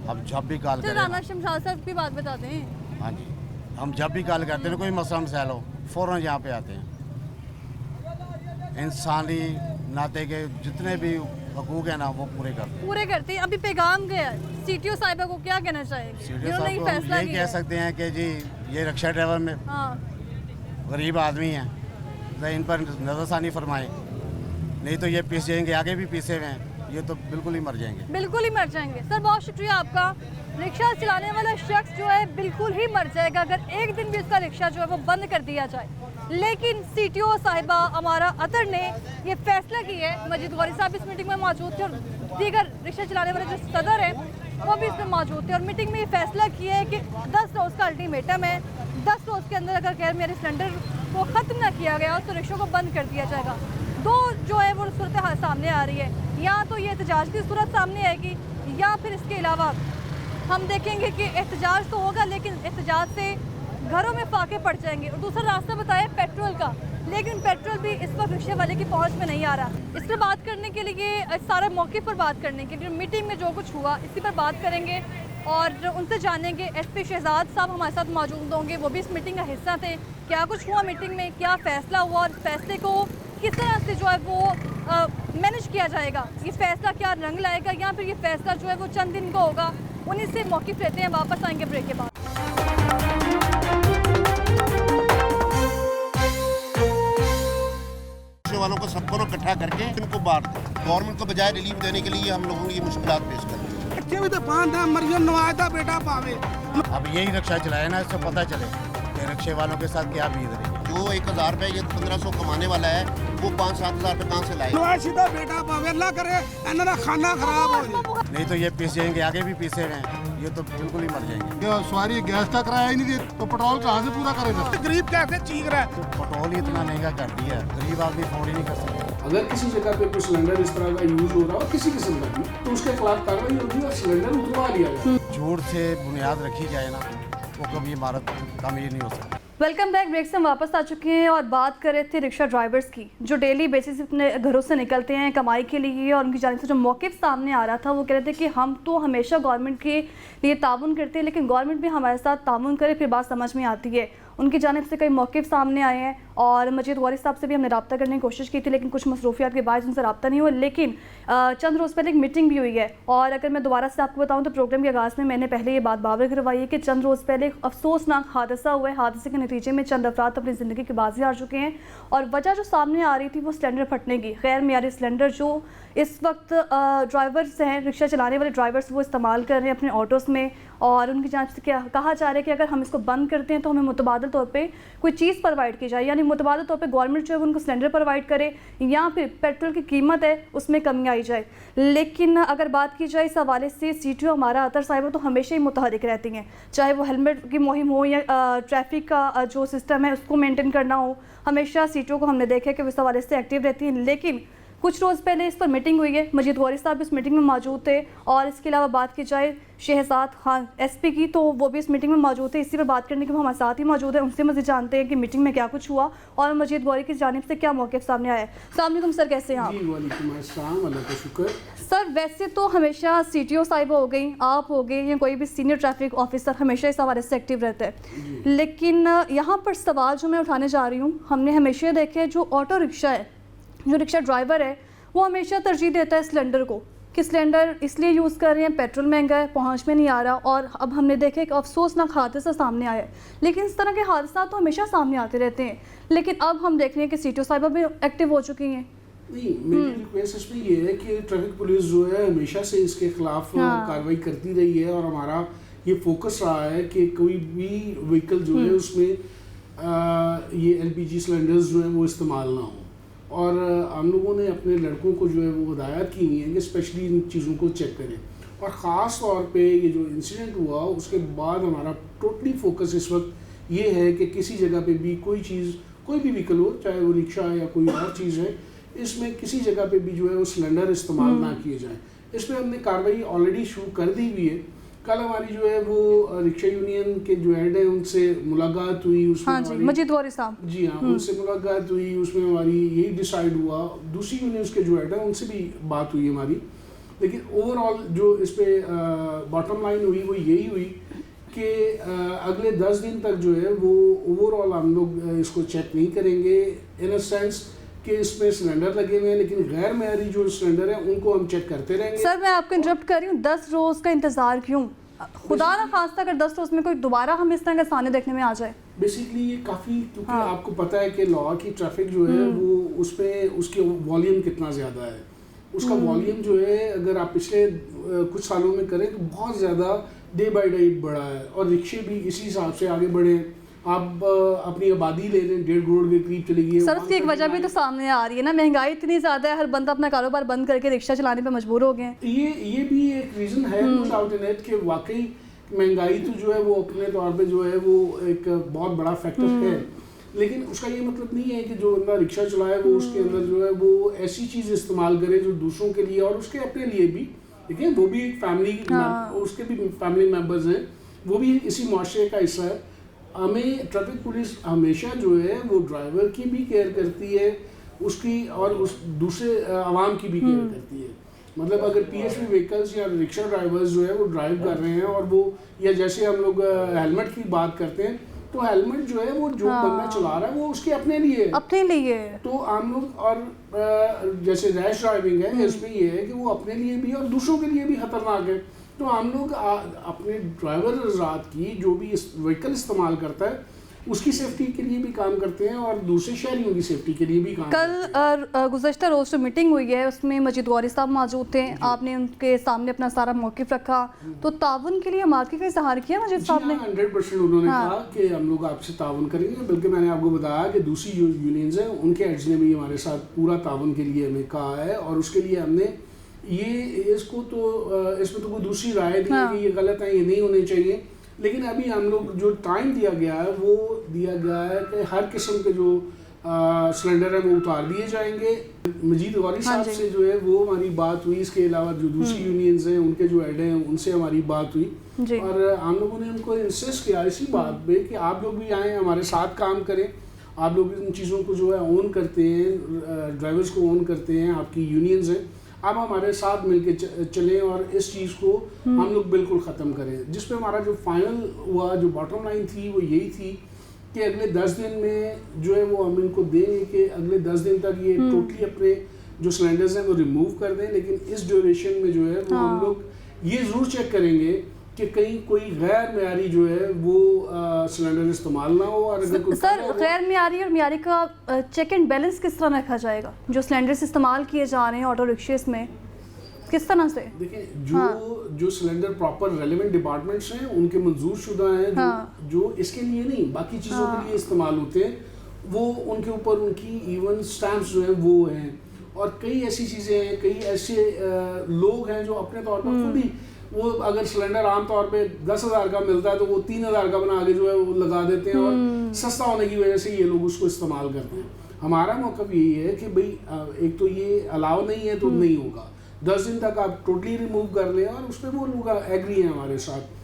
हम जब भी कॉल चल करें राना ना, शमशाद साहब की बात बताते हैं। हाँ जी, हम जब भी कॉल करते हैं ना, कोई मसला मसाइल हो, फ़ौरन यहाँ पे आते हैं। इंसानी नाते के जितने भी हकूक है ना, वो पूरे करते हैं। पूरे करते हैं। अभी पैगाम गया सीटीओ साहिबा को, क्या कहना चाहेंगे? सीडीओ जिन्होंने साहब ये को हम फैसला यही किया कह है। सकते हैं कि जी ये रिक्शा ड्राइवर में हाँ, गरीब आदमी हैं, तो इन पर नज़रसानी फरमाएं, नहीं तो ये पीस जाएंगे, आगे भी पीसे हुए हैं, ये तो बिल्कुल ही मर जाएंगे। बिल्कुल ही मर जाएंगे। सर बहुत शुक्रिया आपका। रिक्शा चलाने वाला शख्स जो है बिल्कुल ही मर जाएगा अगर एक दिन भी उसका रिक्शा जो है वो बंद कर दिया जाए। लेकिन सीटीओ साहिबा अमारा अतर ने ये फैसला किया है। मजीद गौरी साहब इस मीटिंग में मौजूद थे और दीगर रिक्शा चलाने वाले जो सदर हैं वो भी इसमें मौजूद थे और मीटिंग में ये फैसला किया है कि 10 रोज़ का अल्टीमेटम है। 10 रोज़ के अंदर अगर गैर मेरे सिलेंडर को ख़त्म ना किया गया तो रिक्शों को बंद कर दिया जाएगा। दो जो है वो सूरत हाल सामने आ रही है, या तो ये एहतजाज की सूरत सामने आएगी या फिर इसके अलावा हम देखेंगे कि एहतजाज तो होगा लेकिन एहतजाज से घरों में फाके पड़ जाएंगे। और दूसरा रास्ता बताया पेट्रोल का, लेकिन पेट्रोल भी इस वक्त रिक्शे वाले की पहुंच में नहीं आ रहा। इस पर बात करने के लिए, इस सारे मौके पर बात करने के लिए, मीटिंग में जो कुछ हुआ इसी पर बात करेंगे और उनसे जानेंगे। एसपी शहजाद साहब हमारे साथ मौजूद होंगे, वो भी इस मीटिंग का हिस्सा थे। क्या कुछ हुआ मीटिंग में, क्या फ़ैसला हुआ और इस फैसले को किस तरह से जो है वो मैनेज किया जाएगा, ये फ़ैसला क्या रंग लाएगा या फिर ये फ़ैसला जो है वो चंद दिन का होगा उन्हीं से मौक़िफ़ लेते हैं, वापस आएंगे ब्रेक के बाद। वालों को सबको इकट्ठा करके इनको बांट दें। गवर्नमेंट को बजाय रिलीफ देने के लिए हम लोगों ने ये मुश्किलात पेश कर दी। बच्चे भी तो 5 था मरियम नवाज था बेटा पावे। अब यही रिक्शा चलाए ना, इससे पता चले कि रिक्शे वालों के साथ क्या बीत रही है। जो 1000 रुपये या 1500 कमाने वाला है वो 5-7 हज़ार रुपये कहाँ से लाए? नवाज सीधा बेटा पावे, अल्लाह करे इन्होंने खाना खराब हो जाए। नहीं तो ये पीस जाएंगे, आगे भी पीसे हुए हैं, ये तो बिल्कुल ही मर जाएंगे। क्या सवारी गैस का किराया ही नहीं दे तो पेट्रोल कहाँ से पूरा करेगा? गरीब कैसे चीख रहा है? पेट्रोल ही इतना महंगा कर दिया, गरीब आदमी अफोर्ड ही नहीं कर सकता। अगर किसी जगह पे कोई सिलेंडर इस तरह का यूज हो रहा हो किसी किस्म का भी, तो उसके खिलाफ कार्रवाई होगी और सिलेंडर उतरवा लिया जाए। झूठ से बुनियाद रखी जाए ना, वो कभी इमारत तामीर नहीं हो सकती। Welcome back. ब्रेक से हम वापस आ चुके हैं और बात कर रहे थे रिक्शा ड्राइवर्स की, जो डेली बेसिस पे अपने घरों से निकलते हैं कमाई के लिए, और उनकी जानिब से जो मौक़िफ़ सामने आ रहा था वो कह रहे थे कि हम तो हमेशा गवर्नमेंट के लिए ताउन करते हैं, लेकिन गवर्नमेंट भी हमारे साथ ताउन करे फिर बात समझ में आती है। उनकी जानिब से कई मौक़िफ़ सामने आए हैं और मजीद गौरी साहब से भी हमने रब्ता करने की कोशिश की थी, लेकिन कुछ मसरूफियात के बाद उनसे रब्ता नहीं हुआ। लेकिन चंद रोज़ पहले एक मीटिंग भी हुई है, और अगर मैं दोबारा से आपको बताऊं तो प्रोग्राम के आगाज़ में मैंने पहले ये बात बावर करवाई है कि चंद रोज़ पहले एक अफसोसनाक हादसा हुआ है। हादसे के नतीजे में चंद अफराद अपनी ज़िंदगी की बाजी हार चुके हैं, और वजह जो सामने आ रही थी वो सिलेंडर फटने की। गैर मियारी सिलेंडर जो इस वक्त ड्राइवर्स हैं, रिक्शा चलाने वाले ड्राइवर्स, वो इस्तेमाल कर रहे हैं अपने ऑटोज़ में, और उनकी जांच से क्या कहा जा रहा है कि अगर हम इसको बंद करते हैं तो हमें मुतबादल तौर पे कोई चीज़ प्रोवाइड की जाए, यानी मुतबादल तौर पे गवर्नमेंट जो है उनको सिलेंडर प्रोवाइड करे, या फिर पेट्रोल की कीमत है उसमें कमी आई जाए। लेकिन अगर बात की जाए इस हवाले से, CTO हमारा अतर साहिबा तो हमेशा ही मुतहरिक रहती हैं, चाहे वो हेलमेट की मुहिम हो या ट्रैफिक का जो सिस्टम है उसको मेनटेन करना हो, हमेशा CTO को हमने देखा कि वो इस हवाले से एक्टिव रहती हैं। लेकिन कुछ रोज़ पहले इस पर मीटिंग हुई है, मजीद गौरी साहब इस मीटिंग में मौजूद थे, और इसके अलावा बात की जाए शहजाद खान SP की, तो वो भी इस मीटिंग में मौजूद थे। इसी पर बात करने के वो हमारे साथ ही मौजूद है, उनसे मज़ीद जानते हैं कि मीटिंग में क्या कुछ हुआ और मजीद गौरी की जानिब से क्या मौक़िफ़ सामने आया है। अस्सलाम वालेकुम सर, कैसे हैं आप? जी वालेकुम अस्सलाम, अल्लाह का शुक्र। सर वैसे तो हमेशा CTO साहिबा हो गई, आप हो गए, या कोई भी सीनियर ट्रैफिक ऑफिसर हमेशा इस हवाले से एक्टिव रहता है, लेकिन यहाँ पर सवाल जो मैं उठाने जा रही हूँ, हमने हमेशा देखे जो ऑटो रिक्शा है, जो रिक्शा ड्राइवर है, वो हमेशा तरजीह देता है सिलेंडर को, कि सिलेंडर इसलिए यूज़ कर रहे हैं, पेट्रोल महंगा है, पहुंच में नहीं आ रहा। और अब हमने देखे एक अफसोसनाक हादसा सामने आया है, लेकिन इस तरह के हादसा तो हमेशा सामने आते रहते हैं, लेकिन अब हम देख रहे हैं कि CTO साहिबा भी एक्टिव हो चुकी हैं। नहीं, मेरी रिक्वेस्ट इसमें ये है कि ट्रैफिक पुलिस जो है हमेशा से इसके खिलाफ कार्रवाई करती रही है, और हमारा ये फोकस रहा है कि कोई भी व्हीकल जो है उसमें ये LPG सिलेंडर्स जो है वो इस्तेमाल ना हो। और हम लोगों ने अपने लड़कों को जो है वो हिदायत की हुई है कि स्पेशली इन चीज़ों को चेक करें, और ख़ास तौर पे ये जो इंसिडेंट हुआ उसके बाद हमारा टोटली फोकस इस वक्त ये है कि किसी जगह पे भी कोई चीज़, कोई भी व्हीकल हो, चाहे वो रिक्शा या कोई और चीज़ है, इसमें किसी जगह पे भी जो है वो सिलेंडर इस्तेमाल ना किए जाए। इस पर हमने कार्रवाई ऑलरेडी शुरू कर दी हुई है। कल हमारी जो है वो रिक्शा यूनियन के जो हेड है उनसे मुलाकात हुई, उसमें हाँ जी, मजीद गौरी साहब, जी हाँ, उनसे मुलाकात हुई, उसमें हमारी यही डिसाइड हुआ, दूसरी यूनियंस के जो हेड है उनसे भी बात हुई हमारी, लेकिन ओवरऑल जो इस पे बॉटम लाइन हुई वो यही हुई कि अगले 10 दिन तक जो है वो ओवरऑल हम लोग इसको चेक नहीं करेंगे, इन अ सेंस कि इसमें सिलेंडर लगे हुए हैं, लेकिन गैर मेयारी जो सिलेंडर है उनको हम चेक करते रहेंगे। सर मैं आपको इंटरप्ट कर रही हूँ, 10 रोज़ का इंतज़ार क्यों? खुदा ना खास्ता अगर 10 रोज़ में कोई दोबारा हम इस तरह का सामने देखने में आ जाए। बेसिकली ये काफ़ी, क्योंकि आपको पता है कि लॉ की ट्रैफिक जो है वो उसमें उसके वॉल्यूम कितना ज़्यादा है, उसका वॉल्यूम जो है अगर आप पिछले कुछ सालों में करें तो बहुत ज़्यादा डे बाई डे बढ़ा है, और रिक्शे भी इसी हिसाब से आगे बढ़े हैं। आप अपनी आबादी ले लें, 1.5 करोड़ के करीब चली गई है। सर उसकी एक वजह भी तो सामने आ रही है ना, महंगाई इतनी ज़्यादा है, हर बंदा अपना कारोबार बंद करके रिक्शा चलाने पे मजबूर हो गए हैं। ये भी एक रीज़न है, नो डाउट इन इट, कि वाकई महंगाई तो जो है वो अपने तौर पे जो है वो एक बहुत बड़ा फैक्टर है, लेकिन उसका ये मतलब नहीं है कि जो बंदा रिक्शा चलाए वो उसके अंदर जो है वो ऐसी चीज़ इस्तेमाल करे जो दूसरों के लिए और उसके अपने लिए भी, देखिए वो भी एक फैमिली, उसके भी फैमिली मेम्बर्स हैं, वो भी इसी मुआशरे का हिस्सा है। हमें ट्रैफिक पुलिस हमेशा जो है वो ड्राइवर की भी केयर करती है, उसकी और उस दूसरे आवाम की भी केयर करती है। मतलब अगर PSV व्हीकल्स या रिक्शा ड्राइवर्स जो है वो ड्राइव कर रहे हैं और वो, या जैसे हम लोग हेलमेट की बात करते हैं, तो हेलमेट जो है वो जो बंदा चला रहा है वो उसके अपने लिए तो हम लोग, और जैसे रैश ड्राइविंग है इसमें ये है कि वो अपने लिए भी और दूसरों के लिए भी खतरनाक है। तो हम लोग अपने ड्राइवर रात की जो भी व्हीकल इस्तेमाल करता है उसकी सेफ्टी के लिए भी काम करते हैं और दूसरे शहरियों की सेफ्टी के लिए भी काम कल गुज़श्ता रोज़ जो मीटिंग हुई है उसमें मजीद गौरी साहब मौजूद थे, आपने उनके सामने अपना सारा मौक़िफ़ रखा, तो ताउन के लिए मार्के का इजहार किया मजीद साहब ने? 100% उन्होंने कहा कि हम लोग आपसे ताउन करेंगे, बल्कि मैंने आपको बताया कि दूसरी जो यूनियंस हैं उनके हेड्स ने भी हमारे साथ पूरा ताउन के लिए हमें कहा है और उसके लिए हमने इसमें तो कोई दूसरी राय नहीं है कि ये गलत है, ये नहीं होने चाहिए, लेकिन अभी हम लोग जो टाइम दिया गया है वो दिया गया है कि हर किस्म के जो सिलेंडर है वो उतार दिए जाएंगे। मजीद गौरी साहब से जो है वो हमारी बात हुई, इसके अलावा जो दूसरी यूनियंस हैं उनके जो हेड हैं उनसे हमारी बात हुई और हम लोगों ने उनको इंसिस्ट किया इसी बात पे कि आप लोग भी आएँ, हमारे साथ काम करें, आप लोग इन चीज़ों को जो है ओन करते हैं, ड्राइवर्स को ओन करते हैं, आपकी यूनियंस हैं, अब हमारे साथ मिलके चलें और इस चीज़ को हम लोग बिल्कुल ख़त्म करें। जिस पे हमारा जो फाइनल हुआ, जो बॉटम लाइन थी वो यही थी कि अगले 10 दिन में जो है वो हम इनको देंगे कि अगले 10 दिन तक ये टोटली अपने जो सिलेंडर्स हैं वो रिमूव कर दें, लेकिन इस ड्यूरेशन में जो है वो हम लोग ये ज़रूर चेक करेंगे कि कहीं कोई गैर मियारी जो है वो सिलेंडर इस्तेमाल ना हो। और अगर सर गैर मियारी और मियारी का चेक एंड बैलेंस किस तरह रखा जाएगा? जो सिलेंडर्स इस्तेमाल किए जा रहे हैं ऑटो रिक्शेस में, किस तरह से? देखिए जो सिलेंडर प्रॉपर रेलेवेंट डिपार्टमेंट्स हैं उनके मंजूर शुदा हैं, जो इसके लिए नहीं बाकी चीज़ों के लिए इस्तेमाल होते हैं, वो उनके ऊपर उनकी इवन स्टैम्प्स जो हैं वो हैं। और कई ऐसी चीज़ें हैं, कई ऐसे लोग हैं जो अपने तौर पर खुद ही वो अगर सिलेंडर आमतौर पे 10,000 का मिलता है तो वो 3,000 का बना के जो है वो लगा देते हैं और सस्ता होने की वजह से ये लोग उसको इस्तेमाल करते हैं। हमारा मौक़िफ़ यही है कि भाई एक तो ये अलाउ नहीं है तो नहीं होगा, 10 दिन तक आप टोटली रिमूव कर लें और उस पर वो लोग एग्री हैं हमारे साथ,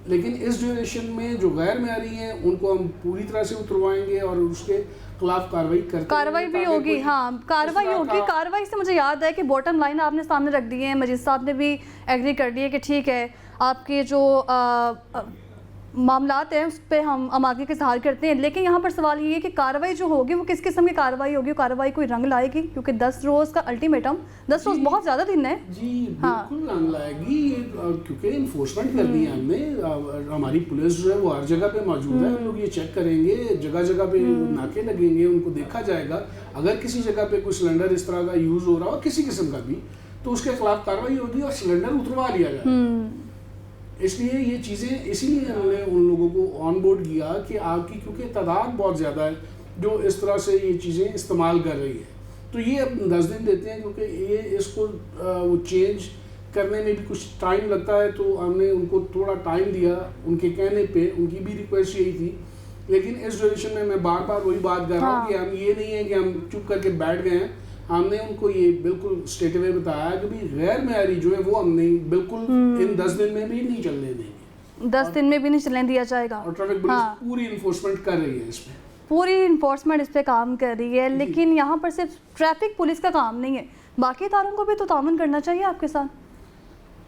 लेकिन इस ड्यूरेशन में जो गैर मियारी हैं उनको हम पूरी तरह से उतरवाएंगे और उसके खिलाफ कार्रवाई भी होगी। हाँ, कार्रवाई होगी। कार्रवाई से मुझे याद है कि बॉटम लाइन आपने सामने रख दी है, मजीद साहब ने भी एग्री कर दिया कि ठीक है आपके जो मामलात हैं उस पर हम आगे के इज़हार करते हैं, लेकिन यहाँ पर सवाल ये है कि कार्रवाई जो होगी वो किस किस्म की कार्रवाई होगी? कार्रवाई कोई रंग लाएगी? क्योंकि 10 रोज़ का अल्टीमेटम, 10 रोज़ बहुत ज़्यादा दिन है जी, बिल्कुल रंग लाएगी क्योंकि इन्फोर्समेंट कर दी है हमने, हमारी पुलिस जो है वो हर जगह पे मौजूद है, हम लोग ये चेक करेंगे, जगह जगह पे नाके लगेंगे, उनको देखा जाएगा, अगर किसी जगह पे कोई सिलेंडर इस तरह का यूज़ हो रहा हो किसी किस्म का भी तो उसके खिलाफ कार्रवाई होगी और सिलेंडर उतरवा लिया जाएगा। इसलिए ये चीज़ें इसीलिए हमने उन लोगों को ऑन बोर्ड किया कि आपकी क्योंकि तादाद बहुत ज़्यादा है जो इस तरह से ये चीज़ें इस्तेमाल कर रही है, तो ये अब 10 दिन देते हैं क्योंकि ये इसको वो चेंज करने में भी कुछ टाइम लगता है, तो हमने उनको थोड़ा टाइम दिया उनके कहने पे, उनकी भी रिक्वेस्ट यही थी। लेकिन इस ड्यूरेशन में मैं बार बार वही बात कर रहा हूँ कि हम ये नहीं है कि हम चुप करके बैठ गए हैं, हमने उनको ये बिल्कुल स्ट्रेट अवे बताया कि भी गैर मियारी जो है वो हम नहीं बिल्कुल इन 10 दिन में भी नहीं चलने देंगे, 10 दिन में भी नहीं चलने दिया जाएगा। और ट्रैफिक पुलिस पूरी इन्फोर्समेंट कर रही है इसमें, पूरी इन्फोर्समेंट इस पे काम कर रही है, लेकिन यहाँ पर सिर्फ ट्रैफिक पुलिस का काम नहीं है, बाकी इदारों को भी तो ताउन करना चाहिए आपके साथ।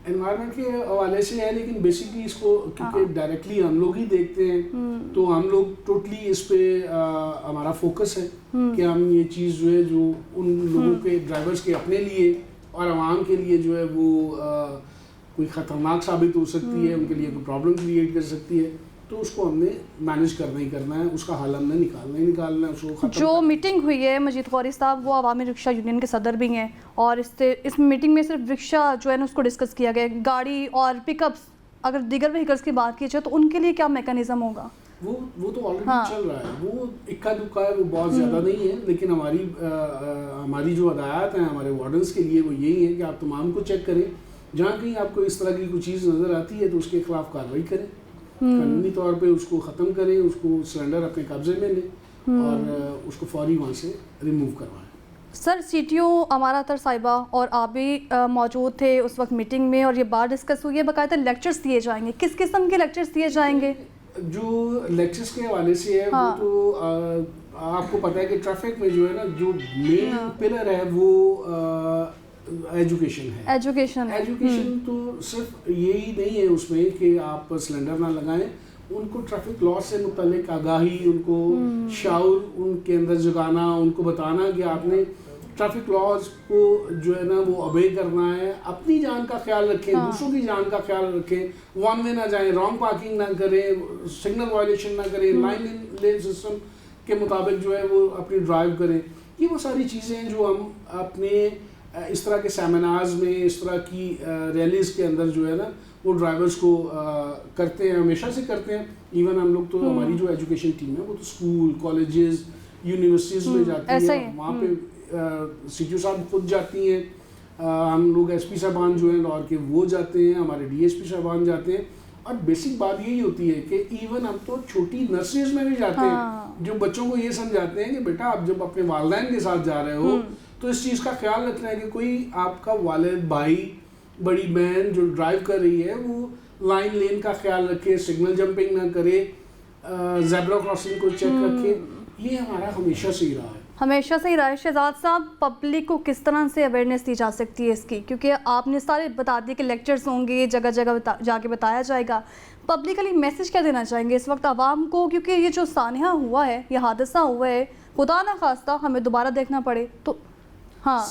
एनवायरनमेंट के हवाले से है, लेकिन बेसिकली इसको क्योंकि डायरेक्टली हम लोग ही देखते हैं तो हम लोग टोटली इस पे हमारा फोकस है कि हम ये चीज़ जो है जो उन लोगों के ड्राइवर्स के अपने लिए और आवाम के लिए जो है वो कोई ख़तरनाक साबित हो सकती है, उनके लिए कोई प्रॉब्लम क्रिएट कर सकती है, तो उसको हमने मैनेज करना ही करना है, उसका हल हमने निकालना है उसको। जो मीटिंग हुई है मजीद गौरी साहब वो अवामी रिक्शा यूनियन के सदर भी हैं और इस मीटिंग में सिर्फ रिक्शा जो है ना उसको डिस्कस किया गया, गाड़ी और पिकअप्स अगर दीगर व्हीकल्स की बात की जाए तो उनके लिए क्या मैकेनिज्म होगा? वो तो ऑलरेडी चल रहा है, वो इक्का दुक्का है, वो बहुत ज़्यादा नहीं है, लेकिन हमारी जो हदायत हैं हमारे वार्डन्स के लिए वो यही है कि आप तमाम को चेक करें, जहाँ कहीं आपको इस तरह की कोई चीज़ नज़र आती है तो उसके खिलाफ कार्रवाई करें, कानूनी तौर पे उसको ख़त्म करें, उसको सिलेंडर अपने कब्जे में लें और उसको फौरी वहाँ से रिमूव करवाएं। सर CTO अमारा अतर साहिबा और आप भी मौजूद थे उस वक्त मीटिंग में और ये बात डिस्कस हुई है, बाकायदा लेक्चर्स दिए जाएंगे, किस किस्म के लेक्चर्स दिए जाएंगे? जो लेक्चर्स के हवाले से है वो तो आपको पता है कि ट्रैफिक में जो है ना जो मेन पिलर है वो एजुकेशन तो सिर्फ यही नहीं है उसमें कि आप सिलेंडर ना लगाएं, उनको ट्रैफिक लॉ से मुतल्लिक आगाही, उनको शाउर उनके अंदर जगाना, उनको बताना कि आपने ट्रैफिक लॉज को जो है ना वो ओबे करना है, अपनी जान का ख्याल रखें, दूसरों की जान का ख्याल रखें, वन वे ना जाएं, रॉन्ग पार्किंग ना करें, सिग्नल वायलेशन ना करें, लाइन लेन सिस्टम के मुताबिक जो है वो अपनी ड्राइव करें। ये वो सारी चीज़ें हैं जो हम अपने इस तरह के सेमिनार्स में, इस तरह की रैलीज़ के अंदर जो है ना वो ड्राइवर्स को करते हैं, हमेशा से करते हैं। इवन हम लोग तो हमारी जो एजुकेशन टीम है वो तो स्कूल, कॉलेजेस, यूनिवर्सिटीज़ में जाती है, वहाँ पे सीटीओ साहब खुद जाती हैं, हम लोग एसपी साहबान जो हैं लाहौर के वो जाते हैं, हमारे डीएसपी साहबान जाते हैं। और बेसिक बात यही होती है कि इवन हम तो छोटी नर्सरीज में भी जाते हैं, जो बच्चों को ये समझाते हैं कि बेटा आप जब अपने वालिदैन के साथ जा रहे हो तो इस चीज़ का ख्याल रखना है कि कोई आपका वालिद, भाई, बड़ी बहन जो ड्राइव कर रही है वो लाइन लेन का ख्याल रखे, सिग्नल जंपिंग ना करे, ज़ेब्रा क्रॉसिंग को चेक रखे। ये हमारा हमेशा से ही रहा है। हमेशा से ही रहा है। शहजाद साहब, पब्लिक को किस तरह से अवेयरनेस दी जा सकती है इसकी, क्योंकि आपने सारे बता दिए कि लेक्चर्स होंगे, जगह जगह जाके बताया जाएगा, पब्लिकली मैसेज क्या देना चाहेंगे इस वक्त आवाम को, क्योंकि ये जो सानिया हुआ है, ये हादसा हुआ है, खुदा ना खास्ता हमें दोबारा देखना पड़े तो हाँ,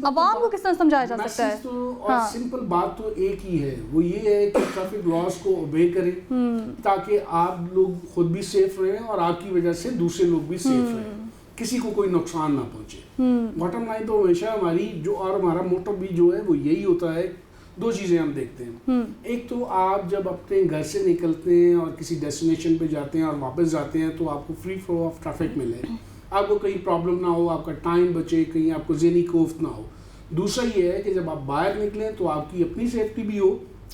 आवाम को किस तरह समझाया जा सकता है? तो और सिंपल बात तो एक ही है, वो ये है कि ट्रैफिक लॉज को ओबे करें ताकि आप लोग खुद भी सेफ रहें और आपकी वजह से दूसरे लोग भी सेफ रहें, किसी को कोई नुकसान ना पहुंचे। बॉटम लाइन तो हमेशा हमारी जो और हमारा मोटो भी जो है वो यही होता है। दो चीज़ें हम देखते हैं, एक तो आप जब अपने घर से निकलते हैं और किसी डेस्टिनेशन पे जाते हैं और वापस जाते हैं तो आपको फ्री फ्लो ऑफ ट्रैफिक मिले, आपको कहीं प्रॉब्लम ना हो, आपका टाइम बचे, कहीं आपको ज़हनी खौफ ना हो। दूसरा ये है कि जब आप बाहर निकलें तो आपकी अपनी सेफ्टी भी हो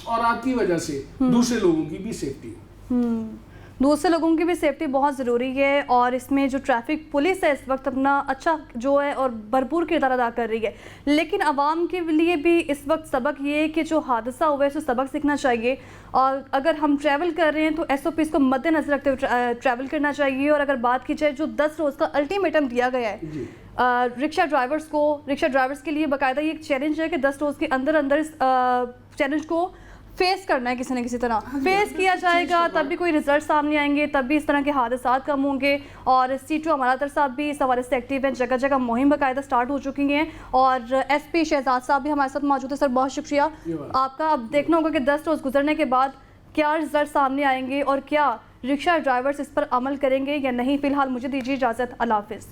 और आपकी वजह से दूसरे लोगों की भी सेफ्टी हो। दूसरे लोगों की भी सेफ्टी बहुत ज़रूरी है और इसमें जो ट्रैफिक पुलिस है इस वक्त अपना अच्छा जो है और भरपूर किरदार अदा कर रही है, लेकिन आवाम के लिए भी इस वक्त सबक ये है कि जो हादसा हुआ है उससे सबक सीखना चाहिए और अगर हम ट्रैवल कर रहे हैं तो SOPs को मद्देनजर रखते हुए ट्रैवल करना चाहिए। और अगर बात की जाए जो 10 रोज़ का अल्टीमेटम दिया गया है रिक्शा ड्राइवर्स को, रिक्शा ड्राइवर्स के लिए बाकायदा ये एक चैलेंज है कि 10 रोज़ के अंदर अंदर इस चैलेंज को फेस करना है, किसी न किसी तरह फेस किया जाएगा, तब भी कोई रिजल्ट सामने आएंगे, तब भी इस तरह के हादसा कम होंगे। और सीटो अमरातर साहब भी इस हवाले से एक्टिव हैं, जगह जगह मुहिम बाकायदा स्टार्ट हो चुकी हैं और SP शहजाद साहब भी हमारे साथ मौजूद है। सर बहुत शुक्रिया आपका। अब देखना होगा कि 10 रोज़ गुजरने के बाद क्या रिजल्ट सामने आएंगे और क्या रिक्शा ड्राइवर्स इस पर अमल करेंगे या नहीं। फ़िलहाल मुझे दीजिए इजाज़त, अल्लाह हाफ़िज़।